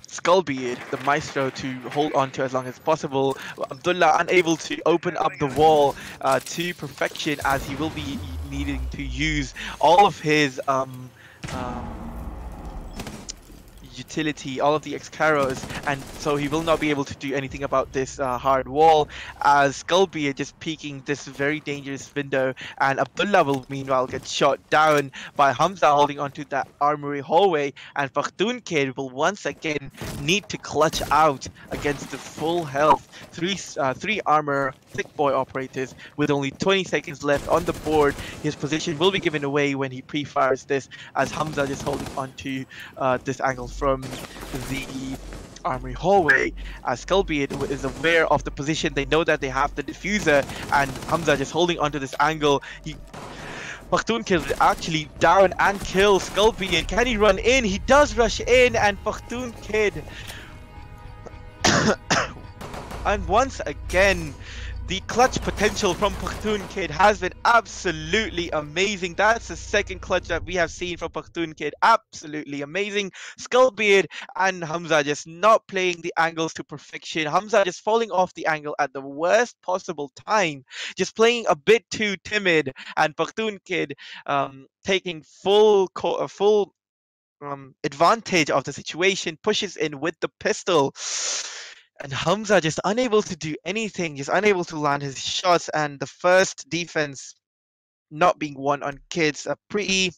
S1: Skullbeard, the maestro, to hold on to as long as possible. Abdullah unable to open up the wall to perfection, as he will be needing to use all of his utility, all of the Excaros, and so he will not be able to do anything about this hard wall, as Skullbeard just peeking this very dangerous window, and Abdullah will meanwhile get shot down by Hamza holding onto that armory hallway, and Pakhtun Kid will once again need to clutch out against the full health three armor thick boy operators with only 20 seconds left on the board. His position will be given away when he pre-fires this, as Hamza just holding onto this angle from the armory hallway. As Skullbeard is aware of the position, they know that they have the diffuser, and Hamza just holding onto this angle. Pakhtun Kid actually down and kill Skullbeard. Can he run in? He does rush in, and Pakhtun Kid and once again, the clutch potential from Pakhtun Kid has been absolutely amazing. That's the second clutch that we have seen from Pakhtun Kid. Absolutely amazing. Skullbeard and Hamza just not playing the angles to perfection. Hamza just falling off the angle at the worst possible time. Just playing a bit too timid. And Pakhtun Kid taking full advantage of the situation, pushes in with the pistol. And Hamza just unable to do anything, just unable to land his shots, and the first defense not being won on Kids. A pretty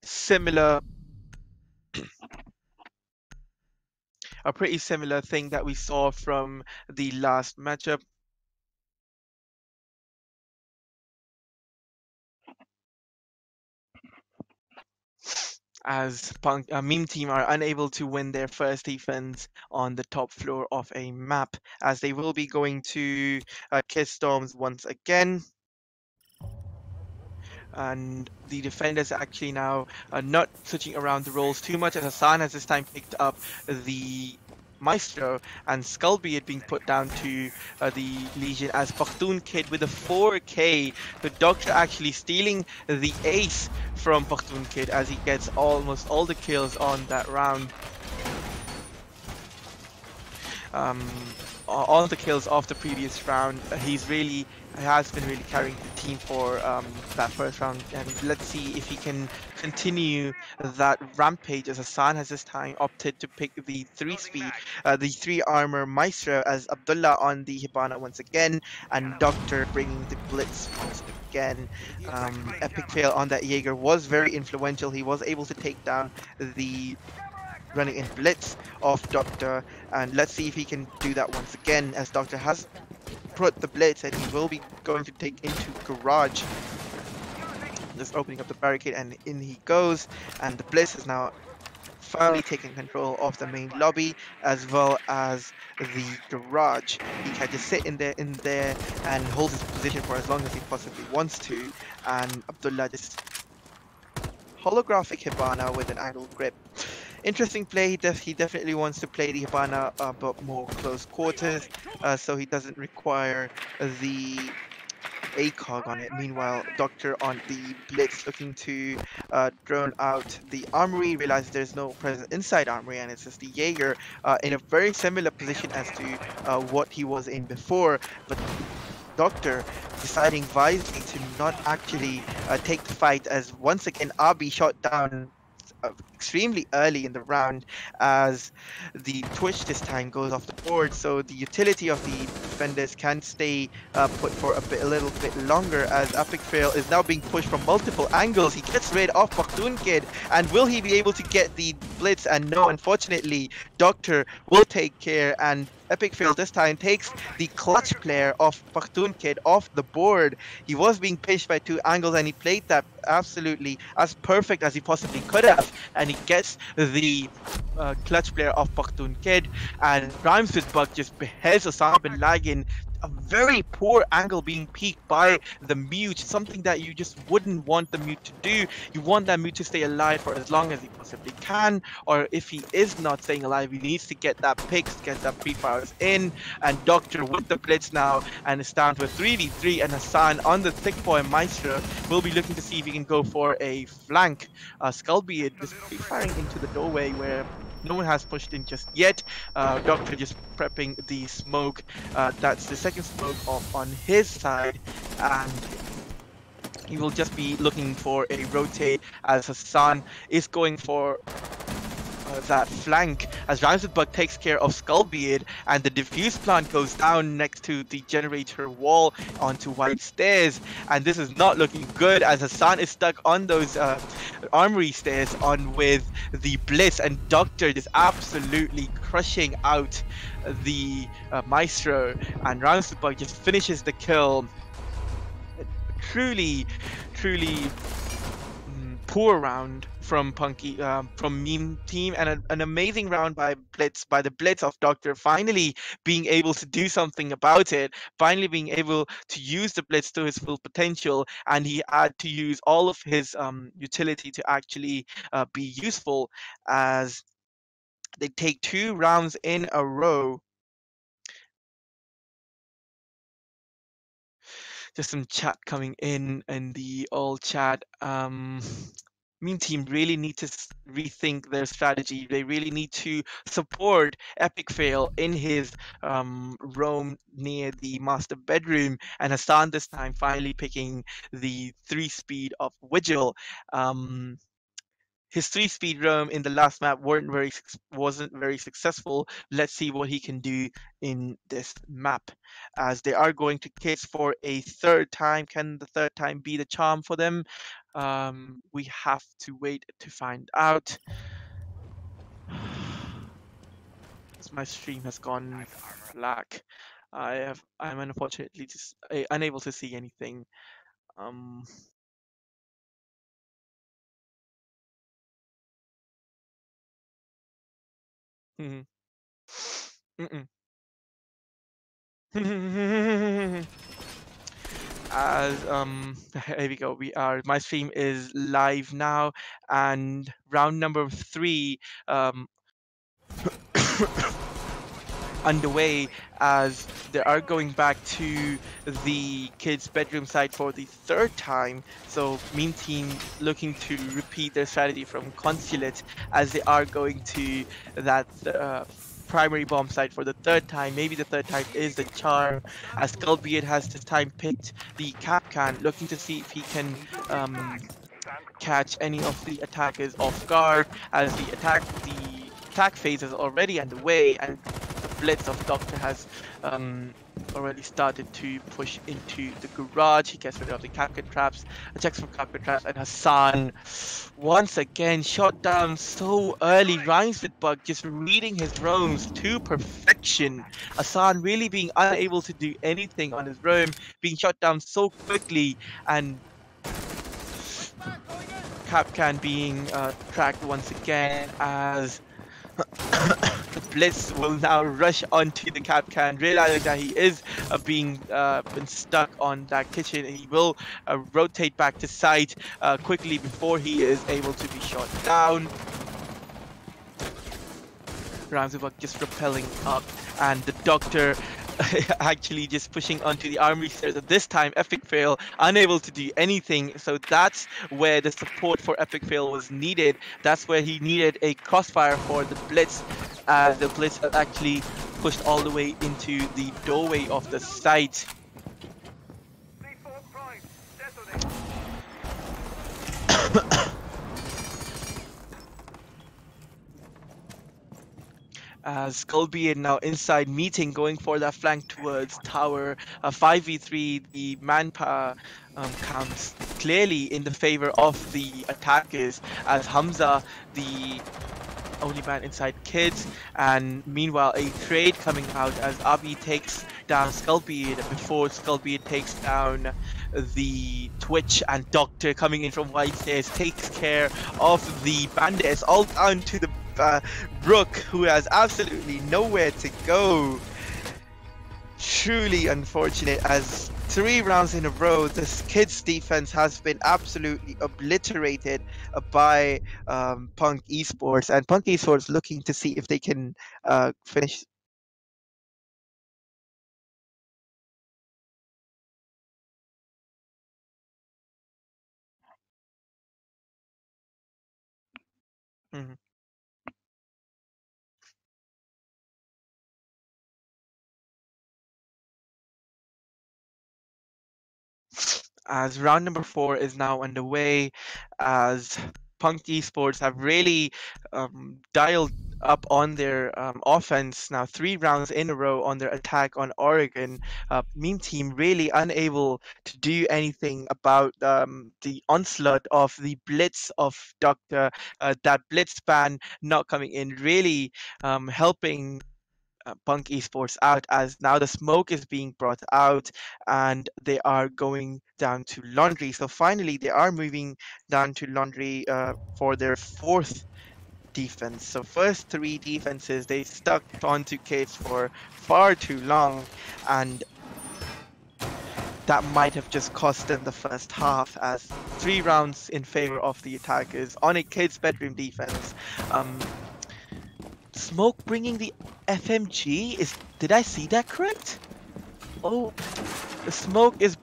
S1: similar thing that we saw from the last matchup. As Meme Team are unable to win their first defense on the top floor of a map, as they will be going to Kiss Storms once again. And the defenders are actually now not switching around the roles too much, as Hassan has this time picked up the Maestro, and Skullbeard being put down to the Legion, as Pakhtun Kid with a 4K. The Doctor actually stealing the ace from Pakhtun Kid, as he gets almost all the kills on that round. All the kills of the previous round. He has been really carrying the team for that first round, and let's see if he can continue that rampage, as Hassan has this time opted to pick the 3-speed, the 3-armor Maestro, as Abdullah on the Hibana once again, and Doctor bringing the Blitz once again. Epic fail on that Jaeger was very influential. He was able to take down the running in Blitz of Doctor, and let's see if he can do that once again, as Doctor has put the Blitz and he will be going to take into Garage. Just opening up the barricade, and in he goes, and the Blitz is now firmly taking control of the main lobby as well as the Garage. He can just sit in there and hold his position for as long as he possibly wants to, and Abdullah just holographic Hibana with an angled grip. Interesting play. He definitely wants to play the Hibana but more close quarters, so he doesn't require the ACOG on it. Meanwhile, Doctor on the Blitz looking to drone out the armory, realizes there's no presence inside armory, and it's just the Jaeger in a very similar position as to what he was in before, but Doctor deciding wisely to not actually take the fight, as once again Abi shot down extremely early in the round, as the Twitch this time goes off the board, so the utility of the defenders can stay put for a little bit longer, as Epic Fail is now being pushed from multiple angles. He gets rid of Pakhtun Kid, and will he be able to get the Blitz? And no, unfortunately, Doctor will take care, and Epic Fail this time takes the clutch player of Pakhtun Kid off the board. He was being pitched by 2 angles, and he played that absolutely as perfect as he possibly could have, and he gets the clutch player of Pakhtun Kid, and Rhymes with Buck just beheads Osama bin Laden a very poor angle being peaked by the mute, something that you just wouldn't want the mute to do. You want that mute to stay alive for as long as he possibly can, or if he is not staying alive, he needs to get that picks, get that pre-fires in, and Doctor with the blitz now, and it's down to a 3v3, and Hassan on the thick boy Maestro will be looking to see if he can go for a flank. Skullbeard just pre-firing into the doorway where no one has pushed in just yet. Doctor just prepping the smoke. That's the second smoke off on his side, and he will just be looking for a rotate as Hassan is going for that flank as Bug takes care of Skullbeard, and the diffuse plant goes down next to the generator wall onto white stairs, and this is not looking good as Hassan is stuck on those armory stairs on with the blitz, and Doctor is absolutely crushing out the Maestro, and Bug just finishes the kill. Truly poor round from Punky, from Meme Team, and an amazing round by the Blitz of Doctor, finally being able to do something about it, finally being able to use the Blitz to his full potential, and he had to use all of his utility to actually be useful, as they take 2 rounds in a row. Just some chat coming in the all chat. Meme Team really need to rethink their strategy. They really need to support Epic Fail in his roam near the master bedroom, and Hassan this time finally picking the 3-speed of Vigil. His 3-speed roam in the last map wasn't very successful. Let's see what he can do in this map, as they are going to kiss for a 3rd time. Can the 3rd time be the charm for them? We have to wait to find out. My stream has gone black. I'm unfortunately just unable to see anything. As here we go, my stream is live now, and round number 3 underway, as they are going back to the kids' bedroom side for the 3rd time. So Meme Team looking to repeat their strategy from Consulate, as they are going to that primary bomb site for the 3rd time. Maybe the 3rd time is the charm, as Skullbeard has this time picked the Capcan, looking to see if he can catch any of the attackers off guard, as the attack phase is already underway, and the Blitz of Doctor has already started to push into the garage. He gets rid of the Capcan traps, checks for Capcan traps, and Hassan once again shot down so early. Bug just reading his roams to perfection. Hassan really being unable to do anything on his roam, being shot down so quickly, and Capcan being tracked once again, as the Blitz will now rush onto the Capcan, realizing that he is been stuck on that kitchen. He will rotate back to site quickly before he is able to be shot down. Ramsebug just repelling up, and the Doctor actually just pushing onto the armory stairs. At this time, Epic Fail unable to do anything, so that's where the support for Epic Fail was needed. That's where he needed a crossfire for the Blitz. The Blitz actually pushed all the way into the doorway of the site. Skullbeard now inside meeting, going for that flank towards tower. 5v3, the manpower counts clearly in the favor of the attackers, as Hamza, the only man inside kids, and meanwhile a trade coming out as Abi takes down Skullbeard before Skullbeard takes down the Twitch, and Doctor coming in from White Stairs takes care of the bandits, all down to the Rook, who has absolutely nowhere to go. truly unfortunate as 3 rounds in a row, this kids' defense has been absolutely obliterated by Punk Esports, and Punk Esports looking to see if they can finish. Mhm. As round number 4 is now underway, as Punk Esports have really dialed up on their offense now 3 rounds in a row on their attack on Oregon. Meme Team really unable to do anything about the onslaught of the blitz of Doctor. That blitz ban not coming in, really helping Punk Esports out, as now the smoke is being brought out and they are going down to laundry. So finally, they are moving down to laundry for their fourth defense. So first 3 defenses, they stuck onto Case for far too long, and that might have just cost them the first half, as 3 rounds in favor of the attackers on a kids bedroom defense. Um, Smoke bringing the FMG, is did I see that correct? Oh, Smoke is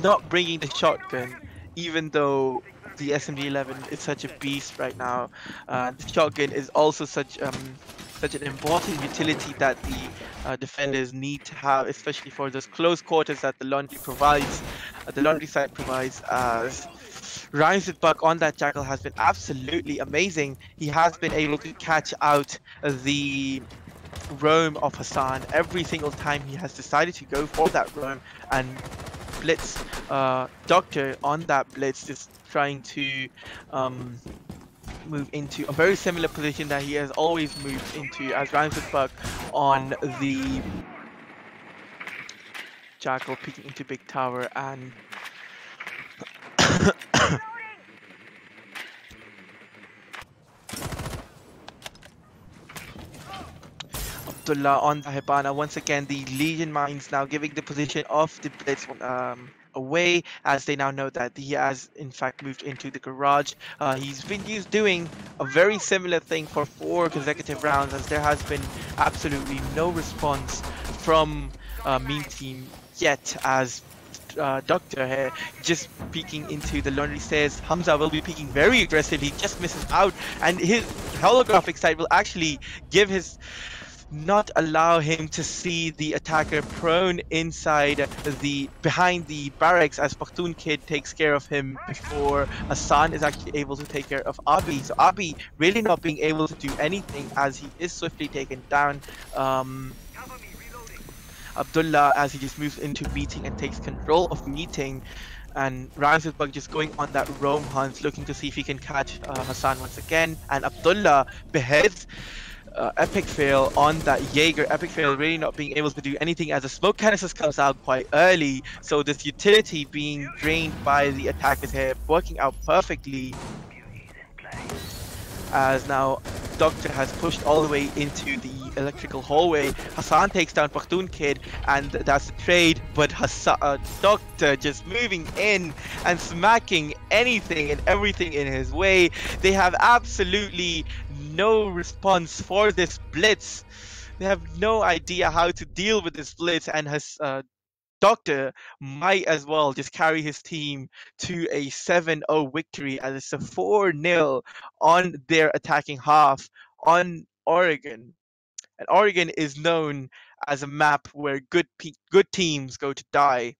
S1: not bringing the shotgun, even though the SMG-11 is such a beast right now. The shotgun is also such an important utility that the defenders need to have, especially for those close quarters that the laundry provides. The laundry side provides. As Ryan's Buck on that Jackal has been absolutely amazing. He has been able to catch out the roam of Hassan every single time he has decided to go for that roam and blitz Doctor on that blitz, just trying to um, move into a very similar position that he has always moved into, as Buck on the Jackal peeking into Big Tower, and Abdullah on the Hibana. Once again, the Legion Mines now giving the position of the Blitz away, as they now know that he has in fact moved into the garage. He's doing a very similar thing for 4 consecutive rounds, as there has been absolutely no response from Meme Team yet, as Doctor here just peeking into the laundry stairs. Hamza will be peeking very aggressively, just misses out, and his holographic sight will actually give his not allow him to see the attacker prone inside the behind the barracks, as Pakhtun Kid takes care of him before Hassan is actually able to take care of Abi. So Abi really not being able to do anything, as he is swiftly taken down. Abdullah, as he just moves into meeting and takes control of meeting, and Bug just going on that roam hunt, looking to see if he can catch Hassan once again, and Abdullah beheads Epic Fail on that Jaeger. Epic Fail really not being able to do anything, as the smoke canister comes out quite early, so this utility being drained by the attackers here, working out perfectly, as now Doctor has pushed all the way into the electrical hallway. Hassan takes down Pakhtun Kid, and that's the trade, but Doctor just moving in and smacking anything and everything in his way. They have absolutely no response for this blitz. They have no idea how to deal with this blitz, and Doctor might as well just carry his team to a 7-0 victory, as it's a 4-0 on their attacking half on Oregon. And Oregon is known as a map where good teams go to die.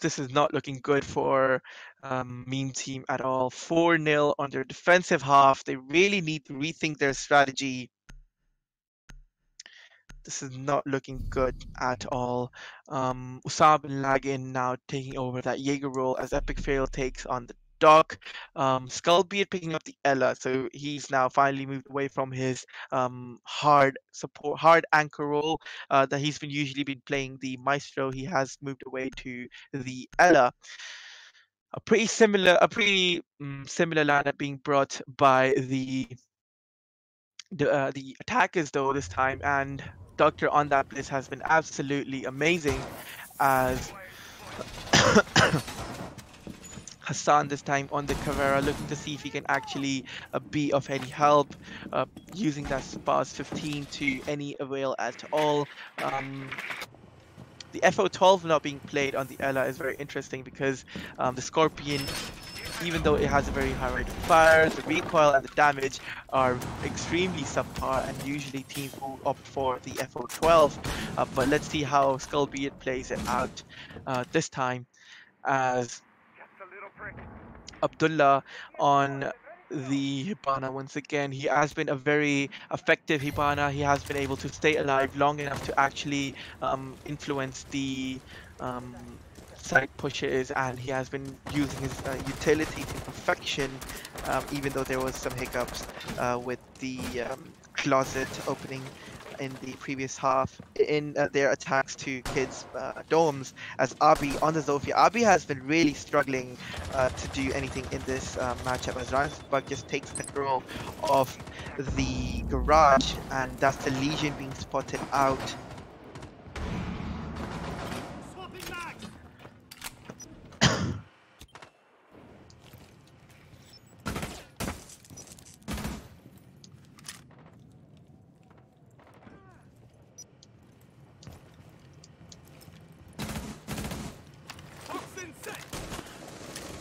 S1: This is not looking good for Meme Team at all. 4-0 on their defensive half. They really need to rethink their strategy. This is not looking good at all. Usama bin Laden now taking over that Jaeger role, as Epic Fail takes on the Doc. Skullbeard picking up the Ella, so he's now finally moved away from his hard anchor role that he's been usually been playing the Maestro. He has moved away to the Ella. A pretty similar lineup being brought by the the attackers though this time, and Doctor on that blitz has been absolutely amazing as Hassan this time on the Caveira, looking to see if he can actually be of any help, using that Spars 15 to any avail at all. The FO12 not being played on the Ella is very interesting because the Scorpion, even though it has a very high rate of fire, the recoil and the damage are extremely subpar, and usually teams will opt for the FO12. But let's see how Skullbeard plays it out this time, as Abdullah on the Hibana once again. He has been a very effective Hibana. He has been able to stay alive long enough to actually influence the side pushes, and he has been using his utility to perfection, even though there was some hiccups with the closet opening in the previous half in their attacks to kids' dorms, as Abi on the Zofia. Abi has been really struggling to do anything in this matchup, as Ransbach just takes control of the garage, and that's the Legion being spotted out.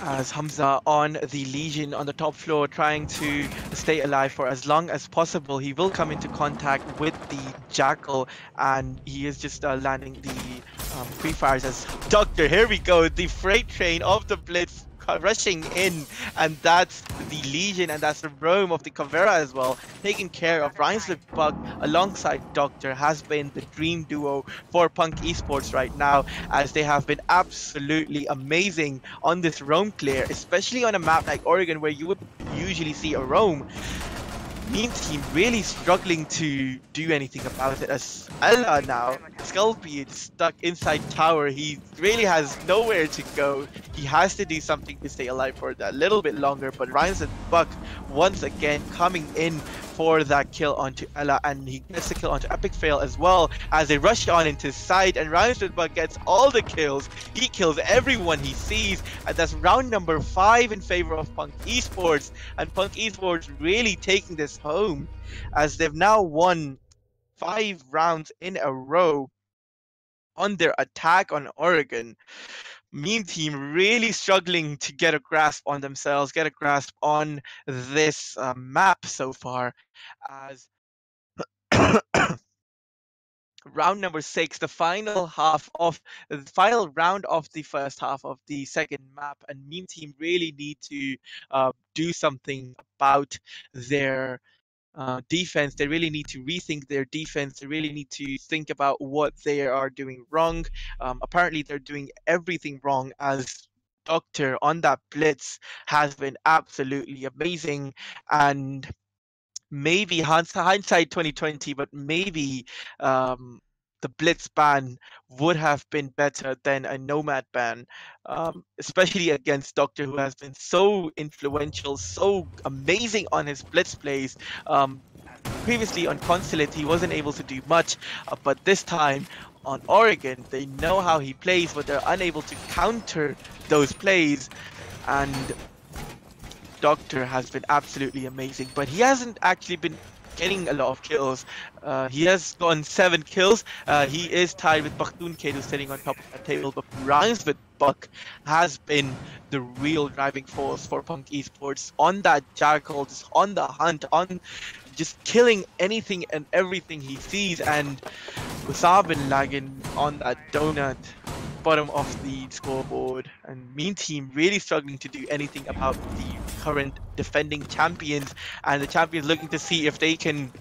S1: As Hamza on the Legion on the top floor, trying to stay alive for as long as possible. He will come into contact with the Jackal, and he is just landing the pre-fires as Doctor. Here we go, the freight train of the Blitz rushing in, and that's the Legion, and that's the Rome of the Caveira as well, taking care of Rhinslip Bug alongside Doctor. Has been the dream duo for Punk Esports right now, as they have been absolutely amazing on this Rome clear, especially on a map like Oregon where you would usually see a Rome. Mean Team really struggling to do anything about it, as Ella now, Skullbeard stuck inside tower. He really has nowhere to go. He has to do something to stay alive for that little bit longer, but Ryan's and Buck once again coming in for that kill onto Ella, and he gets the kill onto Epic Fail as well, as they rush on into side, and Ryan's Buck gets all the kills. He kills everyone he sees, and that's round number 5 in favor of Punk Esports, and Punk Esports really taking this home, as they've now won 5 rounds in a row on their attack on Oregon. Mean Team really struggling to get a grasp on themselves, get a grasp on this map so far, as round number 6, the final round of the first half of the second map, and Mean Team really need to do something about their defense. They really need to rethink their defense. They really need to think about what they are doing wrong. Apparently, they're doing everything wrong, as Doctor on that blitz has been absolutely amazing. And maybe hindsight 2020, but maybe the blitz ban would have been better than a nomad ban, especially against Doctor, who has been so influential, so amazing on his blitz plays. Previously on Consulate, he wasn't able to do much, but this time on Oregon, they know how he plays, but they're unable to counter those plays. And Doctor has been absolutely amazing, but he hasn't actually been getting a lot of kills. He has gotten 7 kills. He is tied with Bakhtun Kid, who's sitting on top of that table, but rhymes with Buck has been the real driving force for Punk Esports on that Jackal, just on the hunt, on just killing anything and everything he sees. And Usab been lagging on that donut bottom of the scoreboard, and Mean Team really struggling to do anything about the current defending champions, and the champions looking to see if they can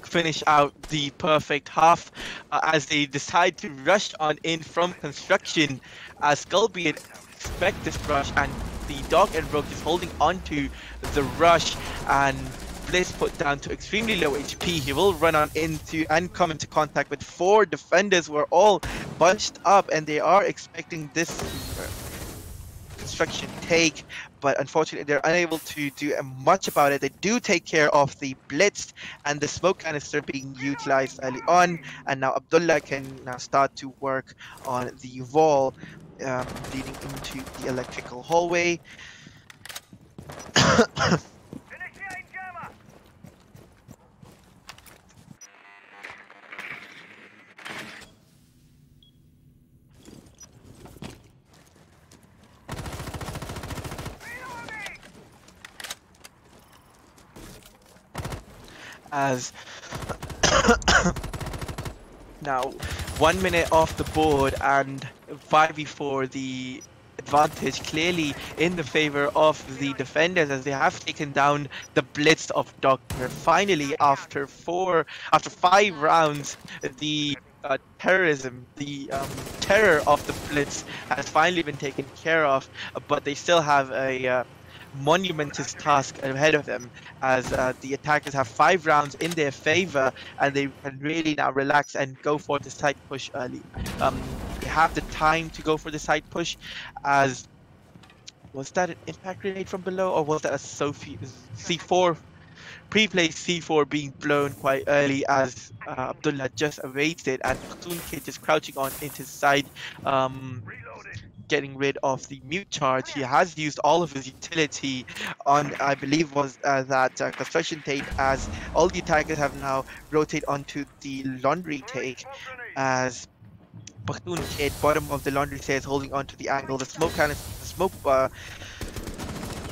S1: finish out the perfect half, as they decide to rush on in from construction, as Skullbeard expect this rush, and the Dog and Rogue is holding on to the rush, and Bliss put down to extremely low HP. He will run on into and come into contact with 4 defenders who are all bunched up, and they are expecting this construction take, but unfortunately they're unable to do much about it. They do take care of the blitz and the smoke canister being utilized early on, and now Abdullah can now start to work on the wall leading into the electrical hallway. As now 1 minute off the board and 5v4, the advantage clearly in the favor of the defenders, as they have taken down the blitz of Doctor. Finally, after 5 rounds, the terror of the blitz has finally been taken care of, but they still have a monumentous task ahead of them, as the attackers have 5 rounds in their favor, and they can really now relax and go for the side push early. They have the time to go for the side push, as was that an impact grenade from below, or was that a C4 pre-placed C4 being blown quite early, as Abdullah just evades it, and Pakhtun Kid just crouching on into the side, getting rid of the mute charge. He has used all of his utility on, I believe, was that construction take, as all the attackers have now rotated onto the laundry take, as Pakhtun Kid, bottom of the laundry stairs, holding onto the angle. The smoke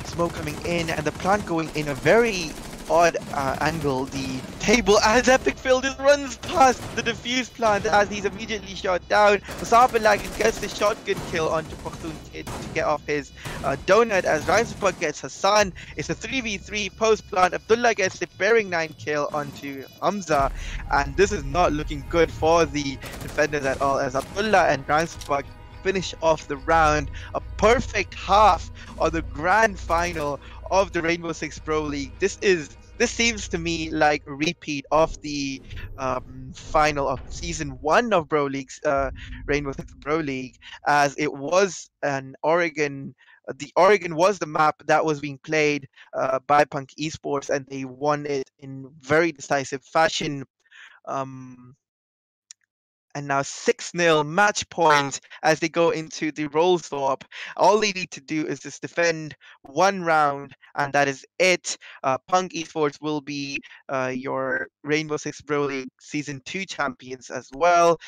S1: smoke coming in, and the plant going in a very odd angle. The table, as Epic Phil just runs past the defuse plant, as he's immediately shot down. Musabalagan gets the shotgun kill onto Pakhtun Kid to get off his donut, as Rhymesupak gets Hassan. It's a 3v3 post plant. Abdullah gets the bearing 9 kill onto Hamza, and this is not looking good for the defenders at all, as Abdullah and Rhymesupak finish off the round. A perfect half on the grand final of the Rainbow Six Pro League. This seems to me like a repeat of the final of season 1 of Rainbow Six Pro League, as it was an Oregon. The Oregon was the map that was being played by Punk Esports, and they won it in very decisive fashion. And now 6-0 match point as they go into the roll swap. All they need to do is just defend 1 round, and that is it. Punk Esports will be your Rainbow Six Pro League Season 2 champions as well.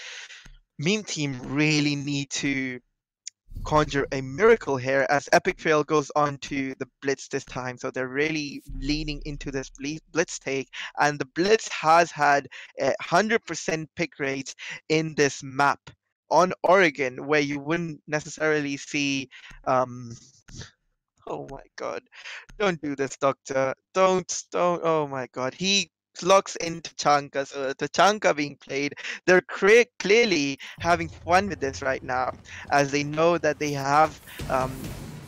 S1: Meme Team really need to conjure a miracle here, as Epic Fail goes on to the Blitz this time. So they're really leaning into this Blitz take, and the Blitz has had 100% pick rates in this map on Oregon, where you wouldn't necessarily see. Oh my god, don't do this, Doctor. Don't. Oh my god, he locks into Tachanka, so Tachanka being played. They're clearly having fun with this right now, as they know that they have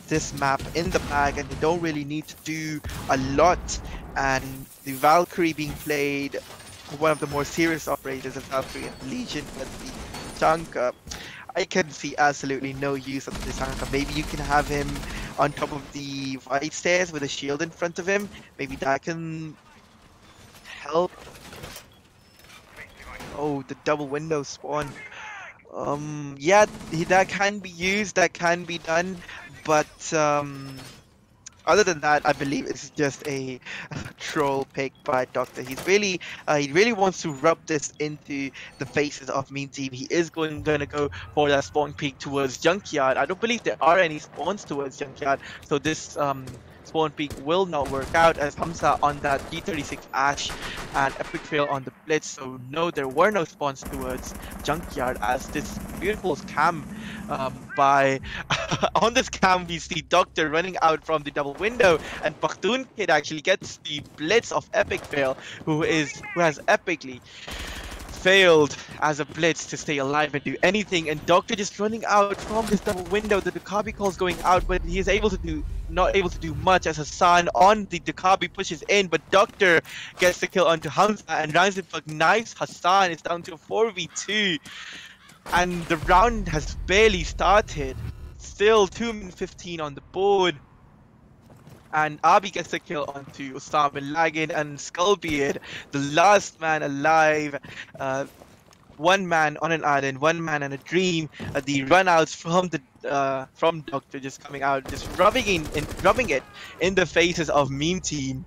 S1: this map in the bag and they don't really need to do a lot. And the Valkyrie being played, one of the more serious operators of Valkyrie and Legion, but the Tachanka, I can see absolutely no use of the Tachanka. Maybe you can have him on top of the white stairs with a shield in front of him. Maybe that can help. Oh, the double window spawn. Yeah, that can be used, that can be done, but other than that, I believe it's just a troll pick by Doctor. He really wants to rub this into the faces of Meme Team. He is going to go for that spawn peek towards Junkyard. I don't believe there are any spawns towards Junkyard, so this spawn peek will not work out, as Hamza on that G36 Ash and Epic Fail on the Blitz. So no, there were no spawns towards Junkyard, as this beautiful cam by on this cam we see Doctor running out from the double window, and Pakhtun Kid actually gets the Blitz of Epic Fail, who has epically failed as a Blitz to stay alive and do anything, and Doctor just running out from this double window. The Dukabi call's going out, but he is not able to do much, as Hassan on the Dukabi pushes in, but Doctor gets the kill onto Hamza, and Rhymesupak knifes Hassan. It's down to a 4v2, and the round has barely started. Still 2-15 on the board. And Abi gets the kill onto Osama bin Laden and Skullbeard, the last man alive. One man on an island, one man in a dream. The runouts from Doctor just coming out, just rubbing it in the faces of Meme Team,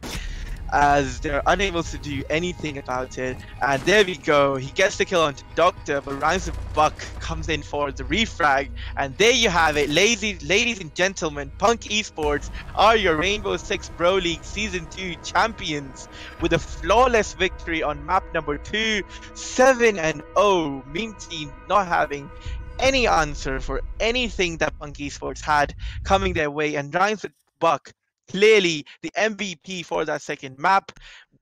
S1: as they're unable to do anything about it. And there we go, he gets the kill onto Doctor, but Rhymes of Buck comes in for the refrag. And there you have it, ladies and gentlemen, Punk Esports are your Rainbow Six Pro League Season 2 champions with a flawless victory on map number 2, 7-0. Meme Team not having any answer for anything that Punk Esports had coming their way, and Rhymes with Buck clearly the MVP for that second map,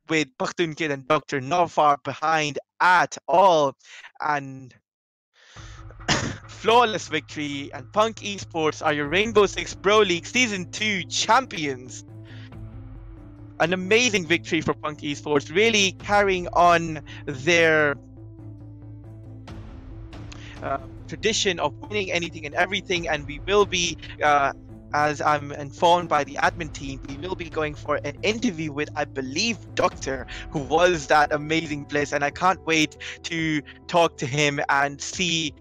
S1: with Pakhtun Kid and Doctor not far behind at all. And flawless victory, and Punk Esports are your Rainbow Six Pro League Season 2 champions. An amazing victory for Punk Esports, really carrying on their tradition of winning anything and everything. And we will be, as I'm informed by the admin team, we will be going for an interview with, I believe, Doctor, who was that amazing Bliss, and I can't wait to talk to him and see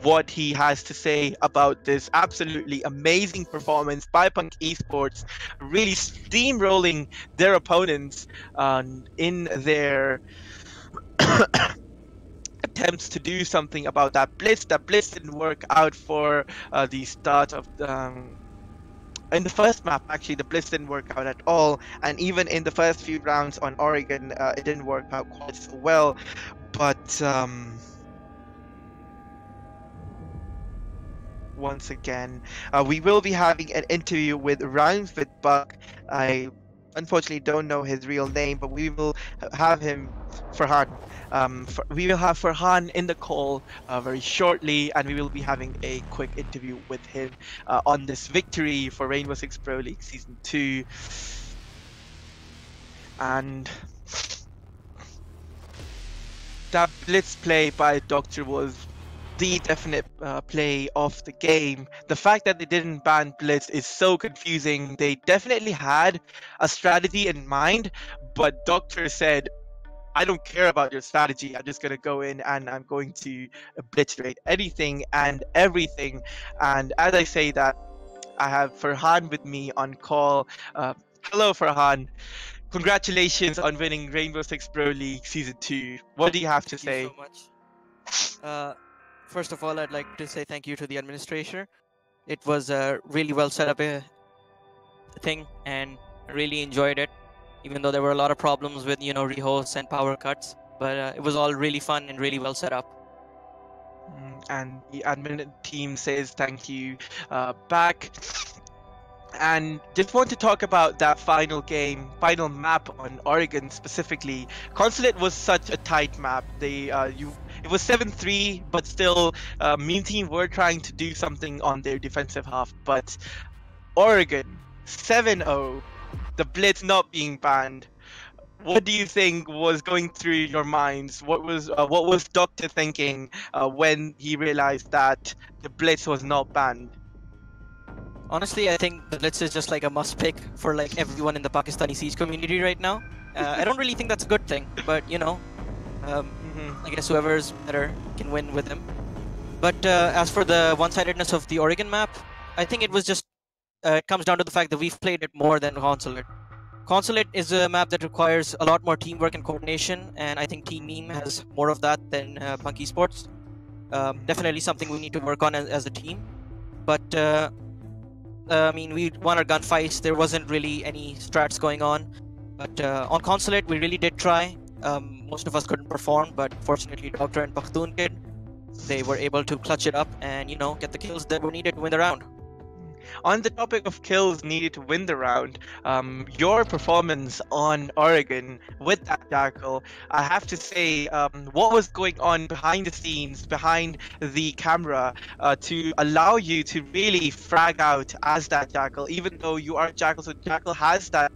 S1: what he has to say about this absolutely amazing performance by Punk Esports, really steamrolling their opponents in their attempts to do something about that Blitz. That Blitz didn't work out for the start of in the first map. Actually, the Blitz didn't work out at all, and even in the first few rounds on Oregon, it didn't work out quite so well. But once again, we will be having an interview with Rhymes with Buck. I unfortunately don't know his real name, but we will have him, Farhan. We will have Farhan in the call very shortly, and we will be having a quick interview with him on this victory for Rainbow Six Pro League Season 2. And that Blitz play by Doctor was the definite play of the game. The fact that they didn't ban Blitz is so confusing. They definitely had a strategy in mind, but Doctor said, I don't care about your strategy. I'm just going to go in and I'm going to obliterate anything and everything. And as I say that, I have Farhan with me on call. Hello, Farhan. Congratulations on winning Rainbow Six Pro League Season 2. What do you have to say?
S3: Thank you so much. First of all, I'd like to say thank you to the administrator. It was a really well set up thing, and I really enjoyed it, even though there were a lot of problems with, rehosts and power cuts. But it was all really fun and really well set up.
S1: And the admin team says thank you back. And just want to talk about that final map on Oregon specifically. Consulate was such a tight map. It was 7-3, but still, Meme Team were trying to do something on their defensive half. But Oregon 7-0, the Blitz not being banned. What do you think was going through your minds? What was Doctor thinking when he realized that the Blitz was not banned?
S3: Honestly, I think the Blitz is just like a must pick for like everyone in the Pakistani Siege community right now. I don't really think that's a good thing, but I guess whoever is better can win with him. But as for the one-sidedness of the Oregon map, I think it was just it comes down to the fact that we've played it more than Consulate. Consulate is a map that requires a lot more teamwork and coordination, and I think Team Meme has more of that than Punk Esports. Definitely something we need to work on as a team. But we won our gunfights. There wasn't really any strats going on. But on Consulate, we really did try. Most of us couldn't perform, but fortunately, Doctor and Pakhtun Kid, they were able to clutch it up and get the kills that were needed to win the round.
S1: On the topic of kills needed to win the round, your performance on Oregon with that Jackal, I have to say, what was going on behind the scenes, behind the camera, to allow you to really frag out as that Jackal, even though you are Jackal, so Jackal has that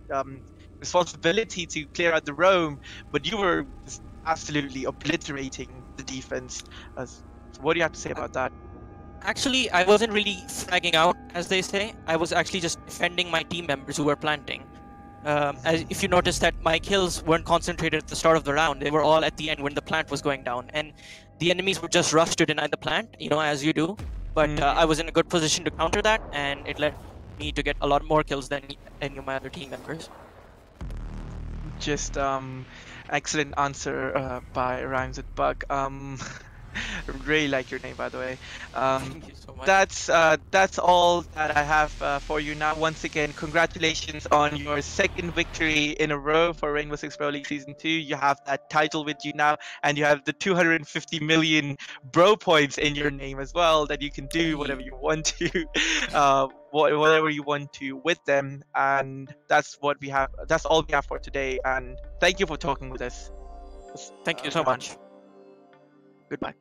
S1: responsibility to clear out the roam, but you were absolutely obliterating the defense. So what do you have to say about that?
S3: Actually, I wasn't really fragging out, as they say. I was actually just defending my team members who were planting. As if you noticed that my kills weren't concentrated at the start of the round, they were all at the end when the plant was going down, and the enemies would just rush to deny the plant, as you do. But I was in a good position to counter that, and it led me to get a lot more kills than any of my other team members.
S1: Just excellent answer by Rhymes with Bug. Really like your name, by the way.
S3: Thank you so much.
S1: That's all that I have for you now. Once again, congratulations on your second victory in a row for Rainbow Six Pro League Season 2. You have that title with you now, and you have the 250 million bro points in your name as well, that you can do whatever you want to, whatever you want to with them. And that's what we have. That's all we have for today. And thank you for talking with us.
S3: Thank you so much.
S1: Goodbye.